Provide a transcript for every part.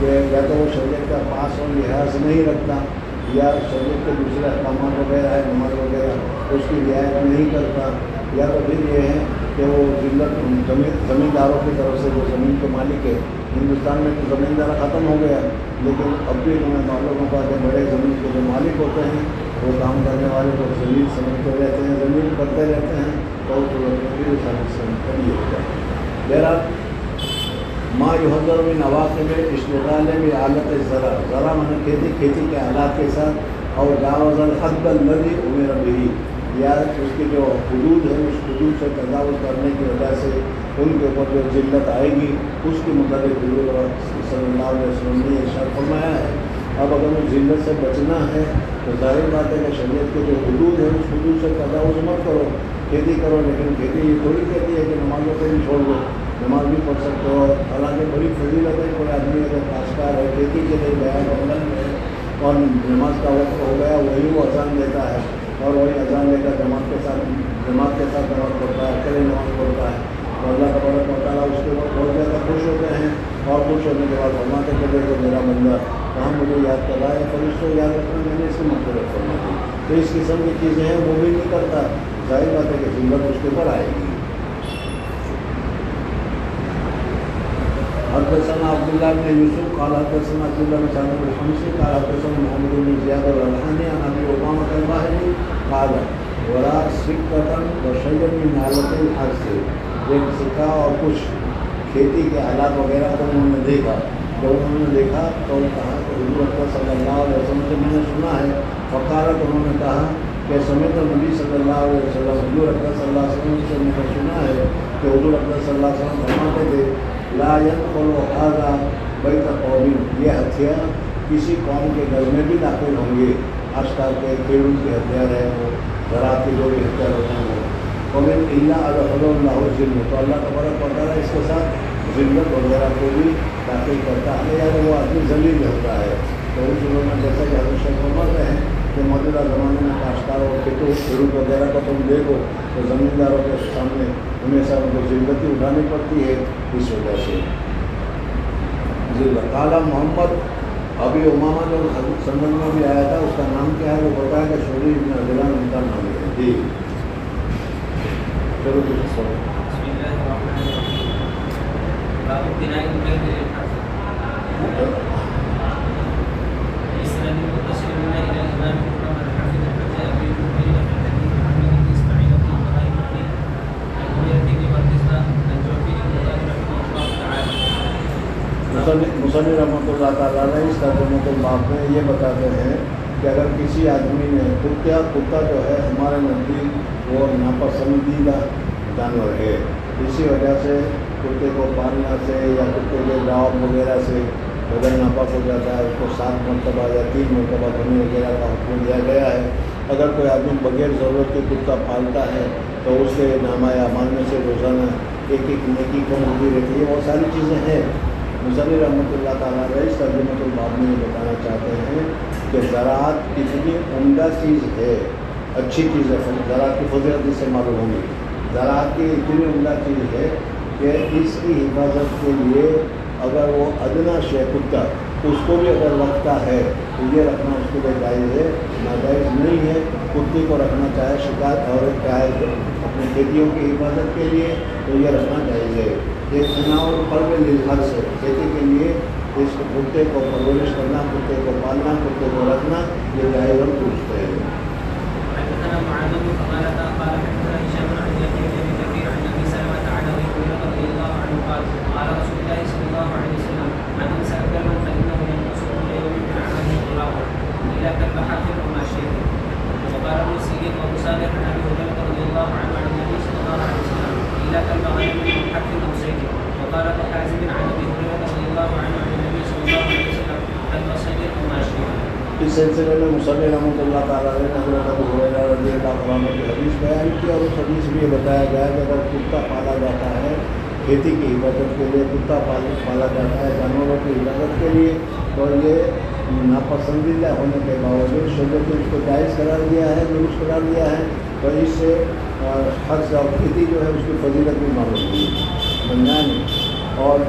کہ یا تو وہ شریعت کا پاس اور لحاظ نہیں رکھتا، یا شریعت کے دوسرے احکامات وغیرہ ہے، نماز وغیرہ اس کی رعایت نہیں کرتا، یا تو پھر یہ ہے کہ وہ زمینداروں کی طرف سے جو زمین کے مالک ہے، ہندوستان میں تو زمیندار ختم ہو گیا، لیکن اب بھی انہیں معلوم ہوگا کہ بڑے زمین کے جو مالک ہوتے ہیں وہ کام کرنے والے کو زمین سمجھتے رہتے ہیں، زمین کرتے رہتے ہیں، تو بھی کمی ہو جائے۔ بہرحال ما یحذر من عواقب اشتغال بآلۃ الزرع، زرع مانے کھیتی، کھیتی کے آلات کے ساتھ، اور جاوز الحد الذی امر بہ، یا اس کے جو حدود ہے اس حدود سے تجاوز کرنے کی وجہ سے ان کے اوپر جو ذلت آئے گی، اس کے متعلق حضور صلی اللہ علیہ وسلم نے ارشاد فرمایا ہے۔ اب اگر وہ ذلت سے بچنا ہے تو ظاہر بات ہے کہ شریعت کے جو حدود ہے اس حدود سے تجاوز مت کرو، کھیتی کرو، لیکن کھیتی یہ تھوڑی کہتی ہے کہ نمازوں کو بھی چھوڑ دو، نماز بھی پڑھ سکتے ہو، حالانکہ بڑی فضیلت ہے۔ کوئی آدمی اگر کاشتکار ہے، کھیتی کے لیے گیا جنگل میں اور نماز کا وقت ہو گیا، وہی وہ اذان دیتا ہے اور وہی اذان لے کر جماعت کے ساتھ نماز پڑھتا ہے، اکیلے نماز پڑھتا ہے، تو اللہ تبارک و تعالیٰ اس کے اوپر بہت زیادہ خوش ہوتے ہیں، اور خوش ہونے کے بعد فرماتے کہ دیکھو میرا بندہ کہاں مجھے یاد کر رہا ہے، فرشتوں یاد رکھنا میں نے اس کی مغفرت فرما دی۔ تو اس قسم کی چیزیں ہیں وہ بھی نہیں کرتا، ظاہر بات ہے کہ ذلت اس کے اوپر آئے گی۔ حدثنا عبداللہ بن یوسف قال حدثنا عبداللہ بن سعد الحمصی قال حدثنا محمد بن زیاد الرحانی عن ابی امامۃ الباہلی قال وراء سکۃ وشیء من آلۃ الحرث، ایک سکہ اور کچھ کھیتی کے آلات وغیرہ کو انہوں نے دیکھا، جب انہوں نے دیکھا تو کہا کہ حضور اکرم صلی اللہ علیہ وسلم سے میں نے سنا ہے، فقالت، انہوں نے کہا کہ سمعت نبی صلی اللہ علیہ وسلم، حضور اکرم صلی اللہ علیہ وسلم سے میں نے سنا ہے کہ حضور اکرم صلی اللہ علیہ وسلم فرماتے تھے لا يدخل هذا بیت قوم، یہ ہتھیار کسی قوم کے گھر میں بھی داخل ہوں گے، خاص کر کے کھیڑوں کے ہتھیار ہیں، وہ زراعت کے جو بھی ہتھیار ہوتے ہیں وہ قوم الا ادخل اللہ ذلت، تو اللہ تبارک و تعالیٰ اس کے ساتھ ذلت وغیرہ کو بھی داخل کرتا ہے، یا وہ آدمی ذلیل ہوتا ہے۔ تو اس انہوں نے جیسا کہ حضرت شیخ فرماتے ہیں کہ موجودہ زمانے میں کاشتکار اور کھیڑوں وغیرہ کو تم دیکھو تو زمینداروں کے سامنے ہمیشہ ان کو ذلت ہی اٹھانی پڑتی ہے، اس وجہ سے ذلت۔ قال محمد، ابھی امامہ جو سند میں بھی آیا تھا اس کا نام کیا ہے وہ بتایا کہ شعیب بن عبداللہ ان کا نام ہے۔ جی چلو کچھ سو مصنف رحمۃ اللہ تعالیٰ نے اس ترجمۃ الباب میں یہ بتاتے ہیں کہ اگر کسی آدمی نے کتا جو ہے ہمارے نزدیک وہ ناپسندیدہ جانور ہے، اسی وجہ سے کتے کو پالنا سے یا کتے کے ڈاؤ وغیرہ سے بدن ناپاک ہو جاتا ہے، اس کو 7 مرتبہ یا 3 مرتبہ دھونے وغیرہ کا حکم دیا گیا ہے۔ اگر کوئی آدمی بغیر ضرورت کے کتا پالتا ہے تو اس کے نامہ اعمال میں سے روزانہ ایک نیکی کم ہوتی رہتی ہے۔ بہت ساری چیزیں ہیں۔ مصنف رحمۃ اللہ تعالیٰ اس ترجمۃ الباب میں یہ بتانا چاہتے ہیں کہ زراعت اتنی عمدہ چیز ہے، اچھی چیز ہے، زراعت کی فضیلت اس سے معلوم ہوگی۔ زراعت کی اتنی عمدہ چیز ہے کہ اس کی حفاظت کے لیے اگر وہ ادنا شے کتا اس کو بھی اگر رکھتا ہے تو یہ رکھنا اس کے لیے جائز ہے، ناجائز نہیں ہے۔ کتے کو رکھنا چاہے شکار اور چاہے اپنی کھیتیوں کی حفاظت کے لیے تو یہ رکھنا جائز ہے۔ یہ تناور پر میں لحاظ سے کھیتی کے لیے اس کتے کو پرورش کرنا، کتے کو پالنا، کتے کو رکھنا یہ جائز ہم پوچھتے ہیں۔ اس سلسلے میں مصنف رحمۃ اللہ تعالیٰ نے حضرت ابو ہریرہ رضی اللہ عنہ کی حدیث بیان کی، اور اس حدیث میں یہ بتایا گیا ہے کہ اگر کتا پالا جاتا ہے کھیتی کی حفاظت کے لیے، کتا پالا جاتا ہے جانوروں کی حفاظت کے لیے، تو یہ ناپسندیدہ ہونے کے باوجود شریعت نے اس کو جائز قرار دیا ہے، درست قرار دیا ہے، تو اس سے حج اور کھیتی جو ہے اس کی فضیلت بھی معلوم ہوئی بنیاد۔ اور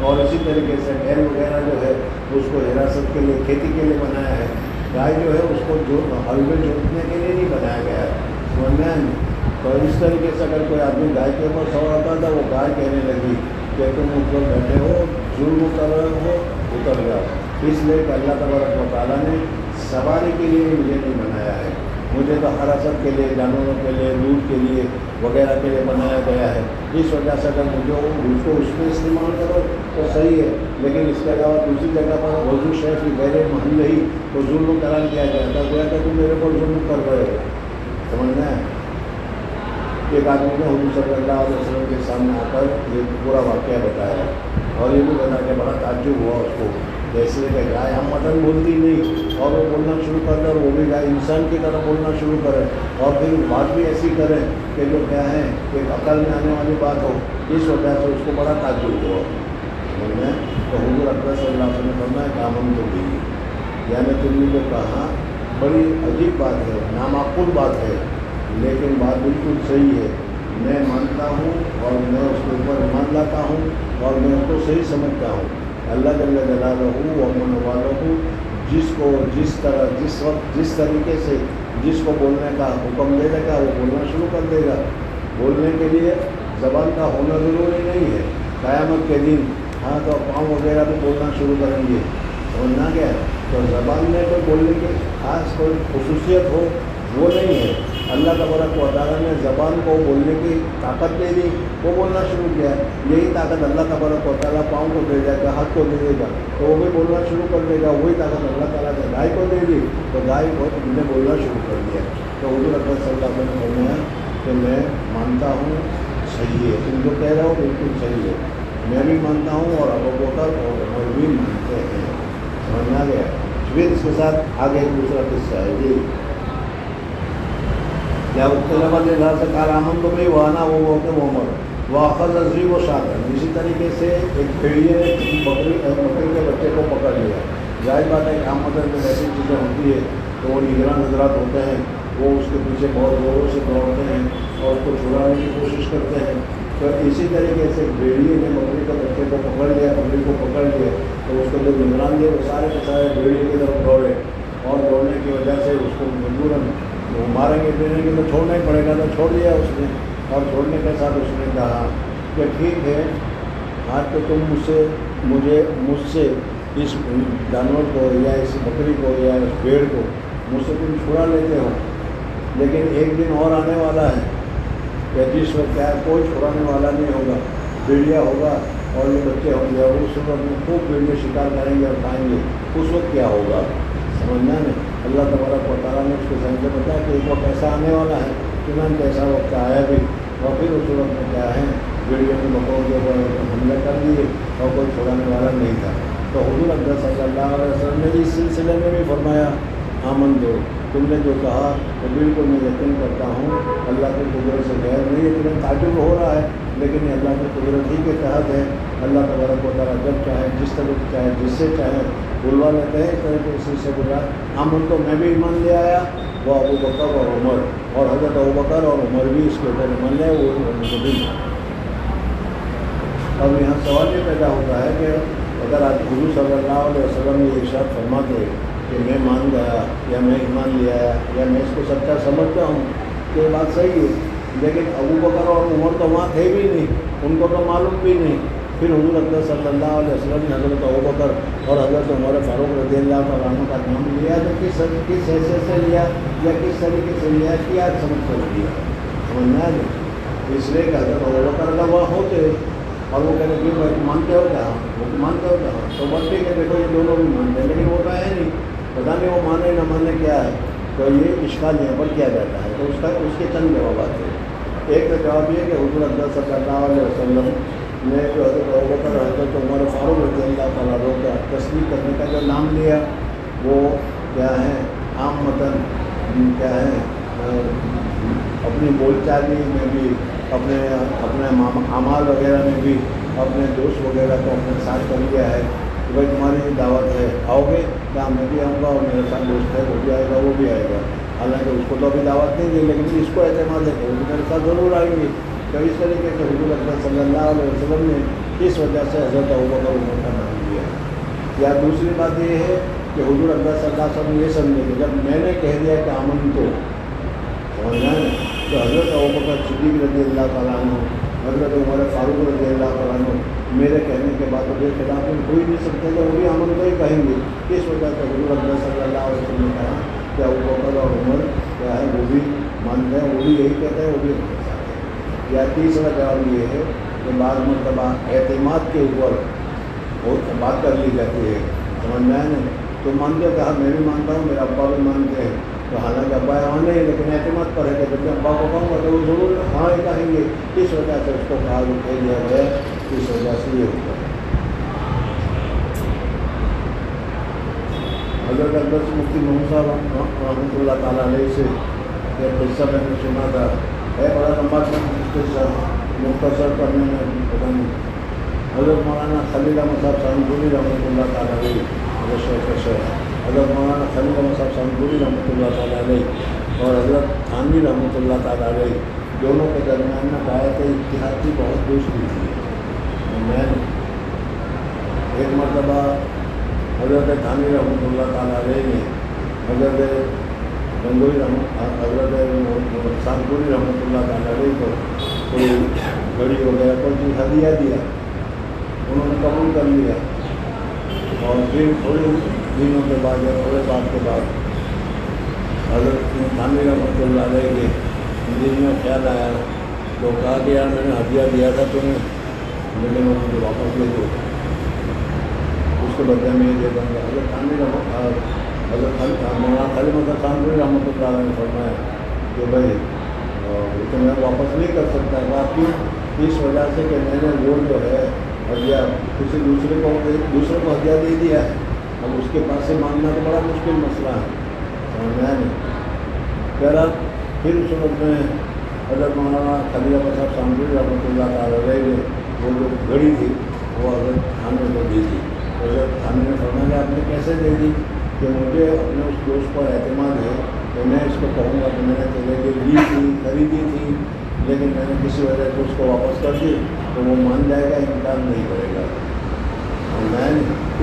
اور اسی طریقے سے بیل وغیرہ جو ہے اس کو حراست کے لیے، کھیتی کے لیے بنایا ہے۔ گائے جو ہے اس کو ہل میں جوتنے کے لیے نہیں بنایا گیا ہے، سمجھ میں آئیں گے؟ تو اس طریقے سے اگر کوئی آدمی گائے کے اوپر سوار ہوتا تھا، وہ گائے کہنے لگی کہ تم اوپر بیٹھے ہو، ظلم کر رہے ہو، اتر جاؤ۔ اس لیے کہ اللہ تبارک و تعالیٰ نے سواری کے لیے مجھے نہیں بنایا ہے، مجھے تو حراست کے لیے، جانوروں کے لیے، دودھ کے لیے وغیرہ کے لیے بنایا گیا ہے۔ اس وجہ سے اگر مجھے اس کو اس میں استعمال کرو تو صحیح ہے، لیکن اس کے علاوہ دوسری جگہ پر وضو شیخ کی غیر محل ہی تو ظلم قرار دیا گیا تھا، گویا کہ تم میرے کو ظلم کر رہے ہو، سمجھنا ہے۔ ایک آدمی نے حضور صلی اللہ علیہ وسلم کے سامنے آ کر یہ پورا واقعہ بتایا اور یہ بھی بتا کے بڑا تعجب ہوا اس کو، جیسے کہ گائے ہم متن بولتی نہیں اور وہ بولنا شروع کر دے، اور وہ بھی گائے انسان کی طرح بولنا شروع کرے اور پھر بات بھی ایسی کرے کہ جو کیا ہے کہ عقل میں آنے والی بات ہو۔ اس وجہ سے اس کو بڑا تعجب ہوا، تو حضور اکرم صلی اللہ علیہ وسلم نے فرمایا کہ آمن تو بھی، یعنی تم نے جو کہا بڑی عجیب بات ہے، نامعقول بات ہے، لیکن بات بالکل صحیح ہے، میں مانتا ہوں اور میں اس کے اوپر ایمان لاتا ہوں اور میں اس کو صحیح سمجھتا ہوں۔ اللہ جل جلالہ و من والہ جس کو جس طرح جس وقت جس طریقے سے جس کو بولنے کا حکم دے دے گا وہ بولنا شروع کر دے گا۔ بولنے کے لیے زبان کا ہونا ضروری نہیں ہے، قیامت کے دن ہاتھ اور پاؤں وغیرہ بھی بولنا شروع کریں گے، سمجھنا کیا ہے؟ تو زبان میں کوئی بولنے کی خاص کوئی خصوصیت ہو وہ نہیں ہے۔ اللہ تبارک و تعالیٰ نے زبان کو بولنے کی طاقت دے دی، وہ بولنا شروع کیا۔ یہی طاقت اللہ تبارک و تعالیٰ پاؤں کو دے دے گا، ہاتھ کو دے دے گا تو وہ بھی بولنا شروع کر دے گا۔ وہی طاقت اللہ تعالیٰ نے گائے کو دے دی تو گائے کو تم نے بولنا شروع کر دیا۔ تو حضور اکرم صلی اللہ علیہ وسلم نے فرمایا کہ میں مانتا ہوں، صحیح ہے، تم جو کہہ رہے ہو بالکل صحیح ہے، میں بھی مانتا ہوں اور ابو بکر اور عمر بھی مانتے ہیں، سمجھنا گیا۔ پھر اس کے ساتھ آگے ایک دوسرا قصہ ہے جی، جب طلبہ نے گھر سے کہا امن تو بھائی وانا وہ ہوتے عمر واخذ عظیم و شاطر، اسی طریقے سے ایک بھیڑیے نے بکری کے بچے کو پکڑ لیا۔ ظاہر بات ہے کہ عام مدد میں ایسی چیزیں ہوتی ہے تو وہ نگران حضرات ہوتے ہیں، وہ اس کے پیچھے بہت زوروں سے دوڑتے ہیں اور اس کو چھڑانے کی کوشش کرتے ہیں۔ تو اسی طریقے سے بھیڑیے نے بکری کے بچے کو پکڑ لیا، بکری کو پکڑ لیا تو اس کو جو نگران تھے وہ سارے کے سارے بھیڑیے کی طرف دوڑے اور دوڑنے کی وجہ سے اس کو مجبوراً وہ ماریں گے دینے کے تو چھوڑنا ہی پڑے گا، تو چھوڑ دیا اس نے۔ اور چھوڑنے کے ساتھ اس نے کہا کہ ٹھیک ہے، آج تو تم مجھ سے اس جانور کو یا اس بکری کو یا اس بھیڑ کو مجھ سے تم چھڑا لیتے ہو، لیکن ایک دن اور آنے والا ہے کہ جس وقت کیا کوئی چھڑانے والا نہیں ہوگا، بھیڑیا ہوگا اور یہ بچے ہوں گے اور اس وقت میں خوب بھیڑیے شکار کریں گے اور کھائیں گے، اس وقت کیا ہوگا، سمجھنا نہیں۔ اللہ تبارک و تعالیٰ نے اس کے سمجھ سے بتایا کہ ایک وقت ایسا آنے والا ہے، چنانچہ ایسا وقت آیا بھی، اور پھر اس وقت میں کیا ہے بھیڑیوں نے بکروں کے اوپر حملے کر دیے اور کوئی چھوڑانے والا نہیں تھا۔ تو حضور اکرم صلی اللہ علیہ وسلم نے اس سلسلے میں بھی فرمایا آمن دو، تم نے جو کہا تو بالکل میں یقین کرتا ہوں، اللہ کی قدرت سے غیر نہیں ہے، تمہیں تعجب ہو رہا ہے لیکن یہ اللہ کی قدرت ہی کے تحت ہے۔ اللہ تبارک و تعالیٰ جب چاہے جس طرح چاہے جس سے چاہے بلوا لیتے ہیں، اس طرح کے اسی سے بلا آمن تو میں بھی ایمان لے آیا، وہ ابو بکر اور عمر، اور حضرت ابو بکر اور عمر بھی اس کے اوپر ایمان لے، وہ مجھے بھی۔ اب یہاں سوال یہ پیدا ہوتا ہے کہ اگر آج حضور صلی اللہ علیہ وسلم یہ ارشاد فرماتے کہ میں مان گیا یا میں ایمان لے آیا یا میں اس کو سچا سمجھتا ہوں، تو یہ بات صحیح ہے، لیکن ابو بکر اور عمر تو وہاں تھے بھی نہیں، ان کو تو معلوم بھی نہیں۔ پھر حضور اکرم صلی اللہ علیہ وسلم نے حضرت ابو بکر اور حضرت عمر فاروق رضی اللہ عنہ کا نام لیا تو کس حیثیت سے لیا یا کس طریقے سے لیا، کیا سمجھ کر لیا، سمجھنا ہے۔ اس لیے کہ حضرت ابو بکر کا وہاں ہوتے اور وہ کہتے کہ بھائی مانتے ہو کیا، وہ مانتے ہو کیا، تو بات ٹھیک ہے، دیکھو یہ دونوں بھی مانتے ہیں، لیکن وہ تو ہے نہیں، پتہ نہیں وہ مانے نہ مانے کیا ہے۔ تو یہ اشکال یہاں پر کیا جاتا ہے، تو اس کے چند جوابات ہیں۔ ایک تو جواب یہ کہ حضور اکرم صلی اللہ علیہ وسلم نے جو حضرت ابوبکر حضرت عمر فاروق رضی اللہ تعالیٰ عنہ کا تصدیق کرنے کا جو نام لیا وہ کیا ہے، عام متن کیا ہے، اپنی بول چالی میں بھی، اپنے اعمال وغیرہ میں بھی اپنے دوست وغیرہ کو اپنے ساتھ کر لیا ہے کہ بھائی تمہاری دعوت ہے، آؤ گے کیا، میں بھی آؤں گا اور میرے ساتھ دوست ہے وہ بھی آئے گا وہ بھی آئے گا، حالانکہ اس کو تو ابھی دعوت نہیں دی، لیکن اس کو اعتماد ہے کہ وہ میرے ساتھ ضرور آئیں گے۔ تو اس طریقے سے حضور اکرم صلی اللہ علیہ وسلم نے اس وجہ سے حضرت ابوبکر عمر کا نام لیا ہے۔ یا دوسری بات یہ ہے کہ حضور اکرم صلی اللہ علیہ وسلم یہ سمجھے کہ جب میں نے کہہ دیا کہ آمن تو سمجھنا ہے تو حضرت ابوبکر صدیق رضی اللہ تعالیٰ عنہ، حضرت عمر فاروق رضی اللہ تعالیٰ عنہ میرے کہنے کے بعد مجھے خلاف میں کوئی نہیں سکتے کہ وہ بھی آمن تو ہی کہیں گے۔ اس وجہ سے حضور اکرم صلی اللہ علیہ وسلم نے کہا کہ ابوبکر اور عمر کیا ہے وہ بھی مانتے ہیں، وہ بھی یہی کہتے ہیں، وہ بھی نہیں سکتے۔ یا تیسرا جواب یہ ہے کہ بعض مرتبہ اعتماد کے اوپر بہت بات کر لی جاتی ہے، سمجھ میں آئے نا، تو مان لیا کہا میں بھی مانتا ہوں، میرے ابا بھی مانتے ہیں، تو حالانکہ ابا یہاں نہیں، لیکن اعتماد پر ہے کہ جب میں ابا کو کہوں گا تو وہ ضرور ہاں ہی کہیں گے۔ اس وجہ سے اس کو کہا وہ کہہ دیا گیا، اس وجہ سے یہ ہوگا۔ حضرت اکبر مفتی محمد صاحب رحمۃ اللہ تعالیٰ علیہ سے ایک قصہ میں نے سنا تھا، ہے بڑا لمبا قصہ، مختصر کرنے میں پتہ نہیں۔ حضرت مولانا خلیل احمد صاحب سانپوری رحمۃ اللہ تعالیٰ علیہ، حضرت مولانا خلیل احمد صاحب سانپوری رحمۃ اللہ تعالیٰ علیہ اور حضرت تھانوی رحمۃ اللہ تعالیٰ علیہ دونوں کے درمیان میں بایعت اتحاد کی بہت دوستی تھی۔ میں ایک مرتبہ حضرت تھانوی رحمۃ اللہ تعالیٰ علیہ نے حضرت گنگوئی حضرت سانپوری رحمۃ اللہ تعالیٰ علیہ کو کوئی گھڑی وغیرہ کوئی چیز ہدیہ دیا، انہوں نے قبول کر لیا، اور پھر تھوڑے دنوں کے بعد یا تھوڑے بات کے بعد حضرت تھانوی رحمۃ اللہ علیہ کے دل میں خیال آیا، تو کہا کہ یار میں نے ہدیہ دیا تھا تمہیں، لیکن وہ مجھے واپس دے دو، اس کے بدلے میں یہ دے دوں گا۔ حضرت تھانوی حضرت مولانا خلیل احمد سانپوری رحمۃ اللہ علیہ نے فرمایا کہ بھائی وہ تو میں واپس نہیں کر سکتا، باقی اس وجہ سے کہ میں نے وہ جو ہے ہدیہ کسی دوسرے کو ہدیہ دے دیا ہے، اب اس کے پاس سے مانگنا تو بڑا مشکل مسئلہ ہے، سمجھ میں آیا نہیں۔ بہرحال پھر اس وقت میں حضرت مولانا خلیل احمد صاحب سانپوری رحمۃ اللہ تعالیٰ علیہ نے وہ جو گھڑی تھی وہ حضرت تھانوی کو دی تھی۔ حضرت تھانوی نے فرمایا آپ نے کیسے دے دی؟ کہ مجھے اپنے اس دوست پر اعتماد ہے کہ میں اس کو کہوں گا کہ میں نے تیرے لیے لی تھی، خریدی تھی، لیکن میں نے کسی وجہ سے اس کو واپس کر دی، تو وہ مان جائے گا، انکار نہیں کرے گا۔ اور میں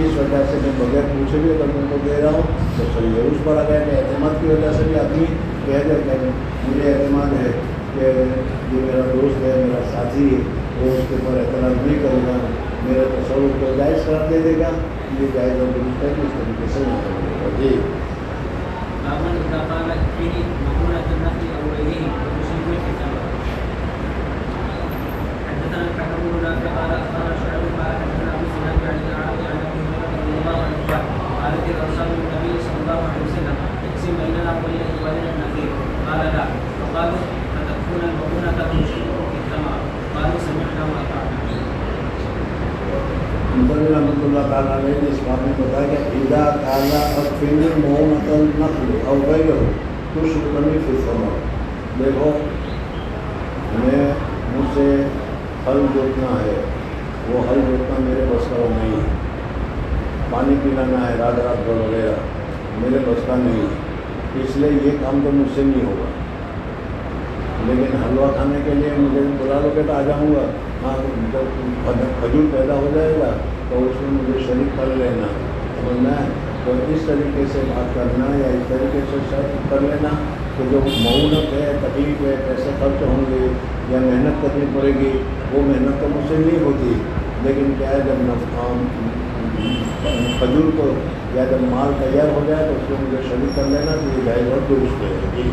اس وجہ سے میں بغیر پوچھے بھی اگر تم کو دے رہا ہوں تو صحیح ہے۔ اس پر اگر اعتماد کی وجہ سے بھی آدمی کہہ دے کہ مجھے اعتماد ہے کہ یہ میرا دوست ہے، میرا ساتھی ہے، وہ اس کے اوپر اعتراض نہیں کرے گا، میرے تصور کو جائز قرار دے دے گا، یہ جائز اور درست ہے کہ اس طریقے سے نہیں کرے گا۔ جی مصنف رحمۃ اللہ تعالیٰ علیہ نے اس بات میں بتایا کہ اذا قال اکفنی مؤونۃ النخل او غیرہ تشرکنی فی الثمر۔ دیکھو مجھ سے پھل جوتنا ہے، وہ پھل جوتنا میرے بس کا نہیں ہے، پانی پلانا ہے رات رات بھر وغیرہ میرے بس کا نہیں ہے، اس لیے یہ کام تو مجھ سے نہیں ہوگا، لیکن حلوہ کھانے کے لیے مجھے بلا لو کہ تو آ جاؤں گا، ہاں جب کھجور پیدا ہو جائے گا تو اس میں مجھے شریک کر لینا، سمجھنا ہے۔ تو اس طریقے سے بات کرنا یا اس طریقے سے شرط کر لینا کہ جو معاونت ہے، تکلیف ہے، پیسے خرچ ہوں گے یا محنت کرنی پڑے گی، وہ محنت تو مجھ سے نہیں ہوتی، لیکن کیا ہے جب کھجور کو یا جب مال تیار ہو جائے تو اس کو مجھے شریک کر لینا، تو یہ جائز اور درست ہے۔ جی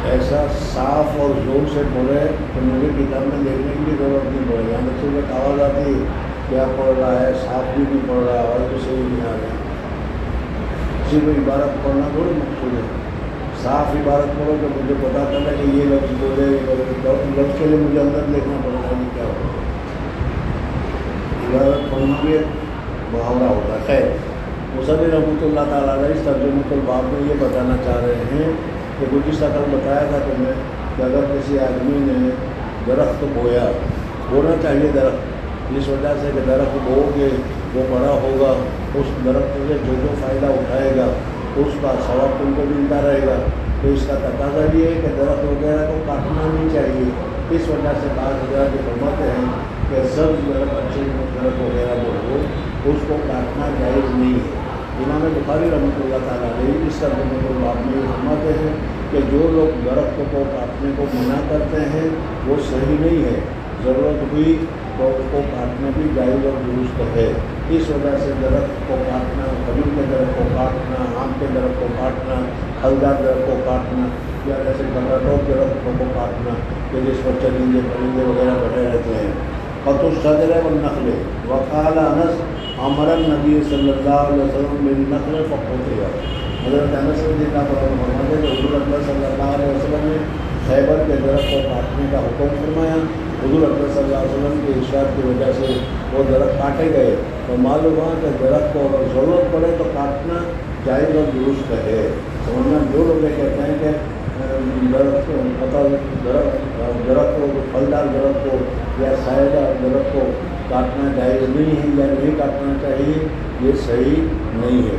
ایسا صاف اور زور سے پڑھے تو مجھے کتاب میں دیکھنے کی بھی ضرورت نہیں پڑے گی، یہاں بچوں کو آواز آتی ہے کیا پڑھ رہا ہے، صاف بھی نہیں پڑھ رہا اور تو صحیح نہیں آ رہا، کسی کو عبارت پڑھنا تھوڑی مقصود ہے، صاف عبارت کرو کہ مجھے پتا چلا کہ یہ لفظ بولے، لفظ کے لیے مجھے اندر دیکھنا پڑے گا کہ کیا ہوگا۔ عبارت پڑھنا بھی ایک محاورہ ہوتا ہے۔ خیر، مصنف رحمۃ اللہ تعالیٰ علیہ اس ترجمۃ الباب میں یہ بتانا چاہ رہے ہیں کہ گزشتہ کل بتایا تھا تمہیں کہ اگر کسی آدمی نے درخت بویا، بونا چاہیے درخت، اس وجہ سے کہ درخت بو کے وہ بڑا ہوگا، اس درخت سے جو فائدہ اٹھائے گا اس کا ثواب تم کو ملتا رہے گا۔ تو اس کا تقاضا یہ ہے کہ درخت وغیرہ کو کاٹنا نہیں چاہیے۔ اس وجہ سے بعض حضرات فرماتے ہیں کہ سبز درخت، اچھے درخت وغیرہ جو ہو اس کو کاٹنا جائز نہیں ہے۔ امام بخاری رحمۃ اللہ تعالیٰ علیہ اس ترجمۃ الباب میں فرماتے ہیں کہ جو لوگ درخت کو کاٹنے کو منع کرتے ہیں وہ صحیح نہیں ہے، ضرورت ہوئی تو اس کو کاٹنا بھی جائز اور درست ہے۔ اس وجہ سے درخت کو کاٹنا، کھجور کے درخت کو کاٹنا، آم کے درخت کو کاٹنا، پھلدار درخت کو کاٹنا، یا جیسے ٹماٹر درختوں کو کاٹنا کہ جس پر چرندے پرندے وغیرہ بیٹھے رہتے ہیں۔ قطع الشجر والنخل وقال انس امر النبی صلی اللہ علیہ وسلم بالنخل فقطع۔ حضرت انس رضی اللہ عنہ فرماتے ہیں کہ حضور اکرم صلی اللہ علیہ وسلم نے خیبر کے درخت کو کاٹنے کا حکم فرمایا۔ حضور اکرم صلی اللہ علیہ وسلم کے ارشاد کی وجہ سے وہ درخت کاٹے گئے، تو معلوم ہوا کہ درخت کو اگر ضرورت پڑے تو کاٹنا جائز اور درست ہے۔ سمجھنا، جو لوگ یہ کہتے ہیں کہ درخت کو، پھلدار درخت کو یا سایہ دار درخت کو کاٹنا جائز نہیں ہے یا نہیں کاٹنا چاہیے، یہ صحیح نہیں ہے۔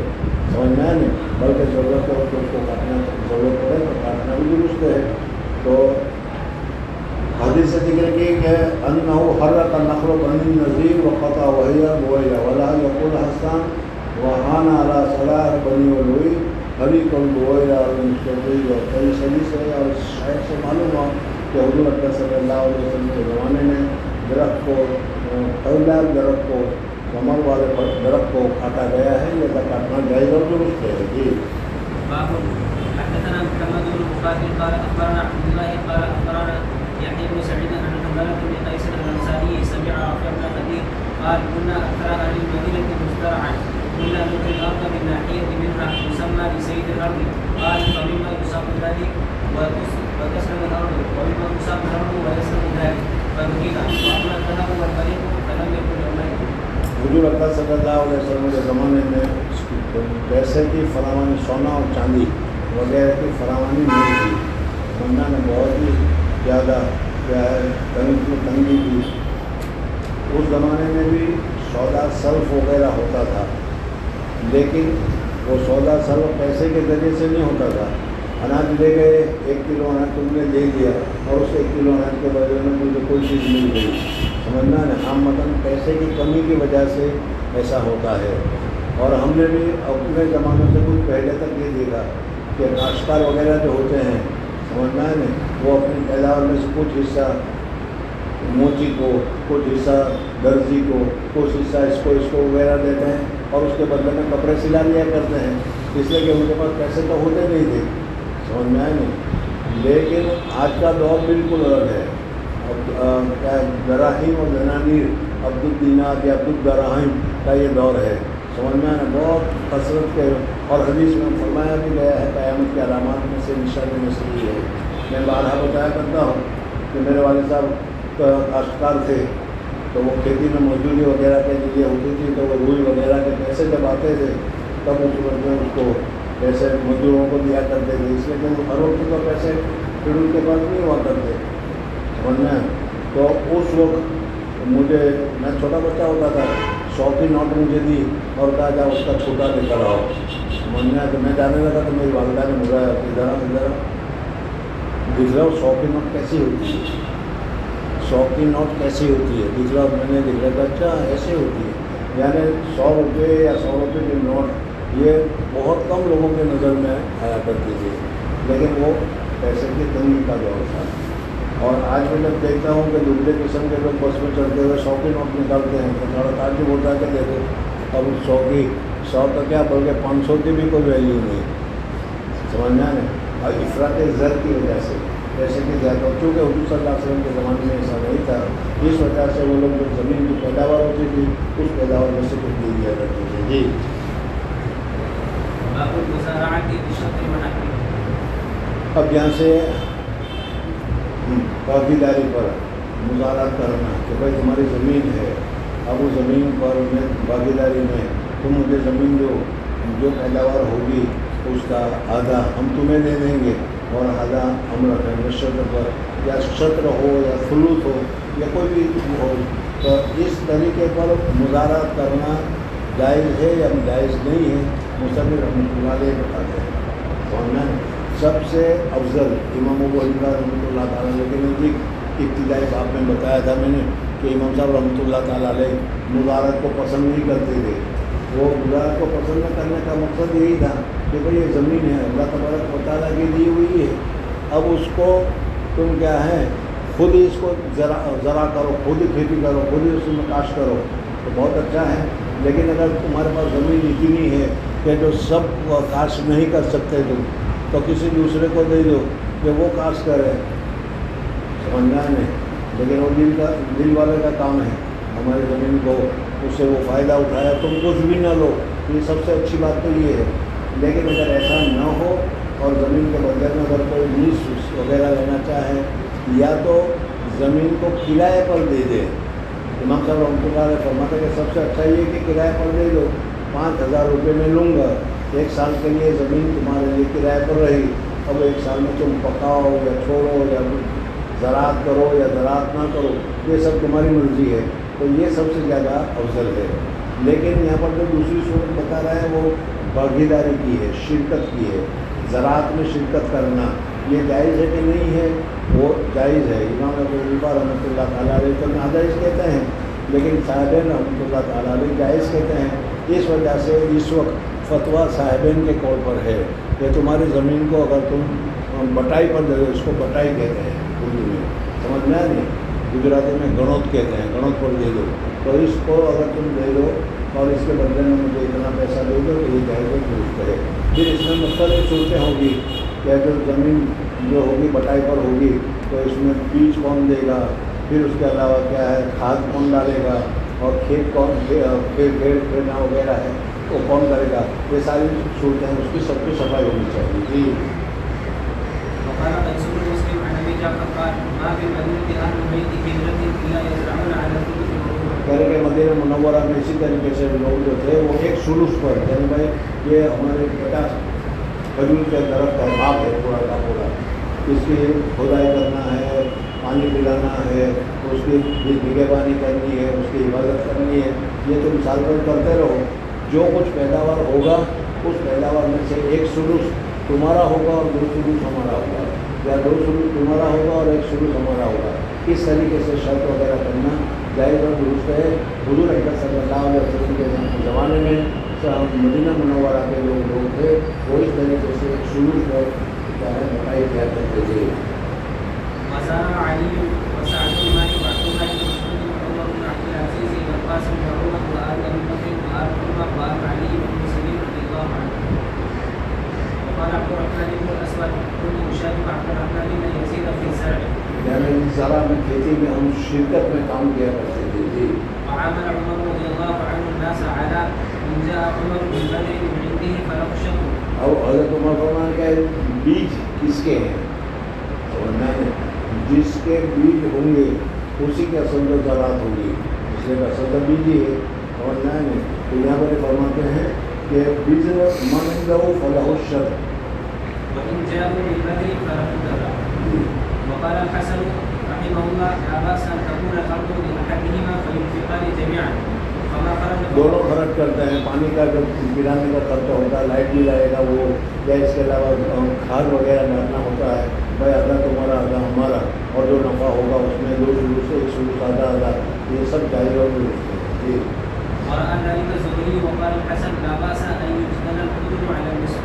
سمجھنا ہے نہیں، بلکہ ضرورت ہو تو اس کو کاٹنا، ضرورت پڑے تو کاٹنا بھی درست ہے۔ تو حدیث سے ذکر کی کہ انہ حرق النخل بنی النذیر وقطع وهي بويا ولا يقول حسان وحان على صلاح بنی ولوی حریق البویہ من شعبی۔ اور کئی حدیث ہے اور شاید سے معلوم ہوا کہ حضور اکرم صلی اللہ علیہ وسلم کے زمانے میں درخت کو، پھلدار درخت کو، کمر والے درخت کو کاٹا گیا ہے، یا کاٹنا جائز اور درست ہے۔ جی حدثنا محمد بن مقاتل قال اخبرنا عبد الله قال اخبرنا يحيى بن سعيد عن حمزة بن قيس الانصاري سمع رافع بن خديج قال كنا اكثر اهل المدينه مزدرعا كنا نؤتي الارض من ناحيه منها تسمى بسيد الارض قال فمما يصاب ذلك وتسلم الارض ومما يصاب الارض ويسلم ذلك فنهينا واما الذهب والبريق فلم يكن يومئذ۔ حضور اکرم صلی اللہ علیہ وسلم کے زمانے میں پیسے کی فراوانی، سونا اور چاندی وغیرہ کی فراوانی نہیں تھی۔ سمجھنا نے بہت ہی زیادہ تنگی تھی۔ اس زمانے میں بھی سودا سلف وغیرہ ہوتا تھا، لیکن وہ سودا سلف پیسے کے ذریعے سے نہیں ہوتا تھا۔ اناج لے گئے، 1 کلو اناج تم نے لے لیا اور اس 1 کلو اناج کے بدلے میں مجھے کوئی چیز مل گئی۔ سمجھنا ہے، عام مطلب پیسے کی کمی کی وجہ سے ایسا ہوتا ہے۔ اور ہم نے بھی اپنے زمانے سے کچھ پہلے تک یہ دیکھا کہ کاشتکار وغیرہ جو ہوتے ہیں، سمجھنا ہے نا، وہ اپنی پیداوار میں سے کچھ حصہ موچی کو، کچھ حصہ درزی کو، کچھ حصہ اس کو وغیرہ دیتے ہیں اور اس کے بدلے میں کپڑے سلا لیا کرتے ہیں، اس لیے کہ ان کے پاس پیسے تو ہوتے نہیں تھے۔ سمجھ میں آئے نہیں، لیکن آج کا دور بالکل الگ ہے۔ اب کیا دراہیم اور دنانیر، عبد الدینار یا عبد الدراہیم کا یہ دور ہے۔ سمجھ میں آئے، بہت کثرت کے، اور حدیث میں فرمایا بھی گیا ہے قیامت کے علامات میں سے نشانی میں سے یہ ہے۔ میں بارہا بتایا کرتا ہوں کہ میرے والد صاحب کاشتکار تھے، تو وہ کھیتی میں مزدوری وغیرہ کے لیے ہوتی تھی، تو وہ روئی وغیرہ کے پیسے جب آتے تھے تب اس وقت میں اس کو پیسے مزدوروں کو دیا کرتے تھے، اس لیے کہ ہر وقت تو پیسے پھر ان کے پاس نہیں ہوا کرتے۔ سمجھنا، تو اس وقت مجھے، میں چھوٹا بچہ ہوتا تھا، 100 کی نوٹ مجھے دی اور کہا جا اس کا چھوٹا لے کر آؤ۔ سمجھنا، تو میں جانے لگا تو میری والدہ نے بلایا کہ ذرا دکھ رہا ہو 100 کی نوٹ کیسی ہوتی ہے، 100 کی نوٹ کیسی ہوتی ہے، دکھ رہا، میں نے دیکھ رہا کہ اچھا ایسے ہوتی ہے، یعنی 100 روپے یا 100 روپے کی نوٹ یہ بہت کم لوگوں کے نظر میں آیا کرتی تھی، لیکن وہ پیسے کی تنگی کا دور تھا۔ اور آج میں جب دیکھتا ہوں کہ دوسرے قسم کے لوگ بس میں چڑھتے ہوئے 100 کی نوٹ نکالتے ہیں تو تھوڑا تعجب ہوتا ہے کہ دیکھو اب 100 کا کیا، بلکہ 500 کی بھی کوئی ویلیو نہیں۔ سمجھنا ہے، اور افراط زر کی وجہ سے پیسے کی زیادہ، چونکہ حضور صلی اللہ علیہ وسلم کے زمانے میں ایسا نہیں تھا، اس وجہ سے وہ لوگ جو زمین کی پیداوار ہوتی تھی اس پیداوار میں سے کچھ دے دیا کرتے تھے۔ جی اب یہاں سے باغیداری پر مذاکرات کرنا کہ بھائی تمہاری زمین ہے، اب وہ زمین پر میں باغیداری میں تم مجھے زمین دو، جو پیداوار ہوگی اس کا آدھا ہم تمہیں دے دیں گے اور آدھا ہم رکھیں گے شطر پر، یا شطر ہو یا ثلث ہو یا کوئی بھی ہو. تو اس طریقے پر مذاکرات کرنا جائز ہے یا جائز نہیں ہے، مصنف رحمۃ اللہ علیہ بتاتے ہیں. اور سب سے افضل امام ابو حنیفہ رحمۃ اللہ تعالیٰ علیہ کے نزدیک ابتدائی باب میں بتایا تھا میں نے کہ امام صاحب رحمۃ اللہ تعالیٰ علیہ مذاکرات کو پسند نہیں کرتے تھے. وہ مذاکرات کو پسند نہ کرنے کا مقصد یہی تھا کہ بھئی یہ زمین ہے اللہ تبارک و تعالیٰ کی دی ہوئی ہے، اب اس کو تم کیا ہے خود ہی اس کو ذرا کرو، خود ہی کھیتی کرو، خود ہی اس میں کاشت کرو تو بہت اچھا ہے. لیکن اگر تمہارے پاس زمین اتنی ہے کہ جو سب کاشت نہیں کر سکتے تم، تو کسی دوسرے کو دے دو کہ وہ کاشت کرے. سمجھنا نہیں، لیکن وہ دل والے کا کام ہے ہماری زمین کو اس سے وہ فائدہ اٹھایا، تم کچھ بھی نہ لو. یہ سب سے اچھی بات تو یہ ہے. لیکن اگر ایسا نہ ہو اور زمین کے بدلے میں اگر کوئی لیز وغیرہ لینا چاہے یا تو زمین کو کرائے پر دے دے. امام صاحب رحمۃ اللہ علیہ فرماتے کہ سب سے اچھا یہ کہ کرائے پر دے دو، 5,000 روپے میں لوں گا، 1 سال کے لیے زمین تمہارے لیے کرائے پر رہی، اب 1 سال میں تم پکاؤ یا چھوڑو یا زراعت کرو یا زراعت نہ کرو، یہ سب تمہاری مرضی ہے. تو یہ سب سے زیادہ افضل ہے. لیکن یہاں پر جو دوسری صورت بتا رہا ہے وہ باغیداری کی ہے، شرکت کی ہے. زراعت میں شرکت کرنا یہ جائز ہے کہ نہیں ہے؟ وہ جائز ہے. امام ابو حنیفہ رحمۃ اللہ تعالیٰ علیہ کو ناجائز کہتے ہیں، لیکن صاحبین رحمۃ اللہ تعالیٰ علیہ جائز کہتے ہیں. اس وجہ سے اس وقت فتویٰ صاحبین کے قول پر ہے کہ تمہاری زمین کو اگر تم بٹائی پر دے دو، اس کو بٹائی کہتے ہیں اردو میں، سمجھنا ہے نہیں، گجراتی میں گنوت کہتے ہیں، گنوت پر دے دو، تو اس کو اگر تم دے دو اور اس کے بدلے میں مجھے اتنا پیسہ دے دو تو یہ جائز و درست ہے. پھر اس میں مختلف صورتیں ہوں گی کہ جو زمین جو ہوگی بٹائی پر ہوگی تو اس میں بیج کون دے گا، پھر اس کے علاوہ کیا ہے کھاد کون ڈالے گا، اور کھیت کون کھیڑنا وغیرہ ہے وہ کون کرے گا. یہ ساری صورتیں ہیں، اس کی سب کی صفائی ہونی چاہیے. جی کہہ رہے کہ مدینہ منورہ میں اسی طریقے سے لوگ جو تھے وہ ایک سلوس پر، یعنی بھائی یہ ہمارے 50 کھجور کے درخت ہے، باغ ہے پورا کا پورا، اس کی کھدائی کرنا ہے، پانی پلانا ہے، اس کی نگہبانی کرنی ہے، اس کی حفاظت کرنی ہے. یہ تم سال بھر کرتے رہو، جو کچھ پیداوار ہوگا اس پیداوار میں سے 1 سلوس تمہارا ہوگا اور 2 سلوس ہمارا ہوگا، یا 2 سلوس تمہارا ہوگا اور 1 سلوس ہمارا ہوگا. اس طریقے سے شرط وغیرہ کرنا جائز اور درست ہے. حضور اکرم صلی اللہ علیہ وسلم کے زمانے میں مدینہ منورہ کے لوگ تھے وہ اس طریقے سے 1 سلوس پر بٹائی کیا کرتے تھے. یعنی زرع میں کھیتی میں ہم شرکت میں کام کیا کرتے تھے. جی وعامل عمر رضی اللہ عنہ الناس على من جاء عمر بالبدر من عنده فلقشه. اور حضرت عمر فرمان کا بیج کس کے ہیں، اور جس کے بیج ہوں گے اسی کے اصل میں زراعت ہوگی، اس لیے اصل کا بیج ہی ہے. اور تو یہاں پر فرماتے ہیں کہ بیج من عنده فله الشر وإن جاءوا بالبدر فله الضرر. وقال الحسن رحمه الله لا بأس أن تكون الأرض لأحدهما فينفقان جميعا. دونوں خرچ کرتے ہیں، پانی کا جو پلانے کا خرچہ ہوتا ہے، لائٹ بھی لائے گا وہ، یا اس کے علاوہ کھاد وغیرہ ڈالنا ہوتا ہے، بھائی آدھا تمہارا آدھا ہمارا، اور جو نفع ہوگا اس میں 2 سلوس سے 1 سلوس آدھا، یہ سب جائز اور درست ہے. جی اور ذلك الزهري وقال الحسن لا بأس أن يجتنى الحدود على النصف.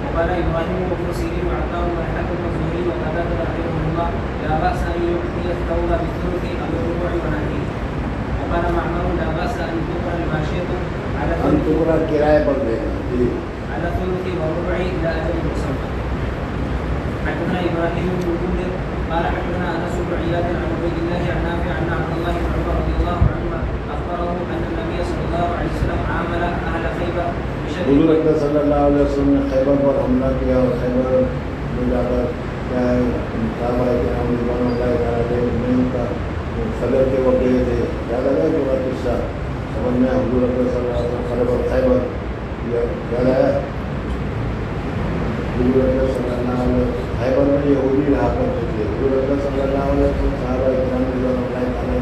وقال إبراهيم وابن سيرين وعطاء والحكم الزهري وقتادة رحمهم الله لا بأس أن يعطي الثور بالثلث أو الربع ونحوه. وقال معمر لا بأس أن تقرأ الماشية على الثلث کرائے پر دے على الثلث والربع إلى أجل مسمى. حدثنا إبراهيم بن منذر قال حدثنا أنس بن عياض عن عبيد الله عن نافع عن عبد الله بن عمر رضي الله عنهما أخبره أن النبي صلى الله عليه وسلم عامل أهل خيبر. حضور اکرم صلی اللہ علیہ وسلم نے خیبر پر حملہ کیا اور خیبر میں جا کر کیا ہے صحابہ کرام رضوان اللہ تعالیٰ میں کا فجر کے وقت گئے تھے، یاد آیا پورا قصہ سمجھ میں حضور اکرم صلی اللہ علیہ وسلم خیبر یاد آیا؟ حضور اکرم صلی اللہ علیہ وسلم خیبر میں یہودی رہا کرتے تھے، حضور اکرم صلی اللہ علیہ وسلم صحابہ کرام رضوان اللہ تعالیٰ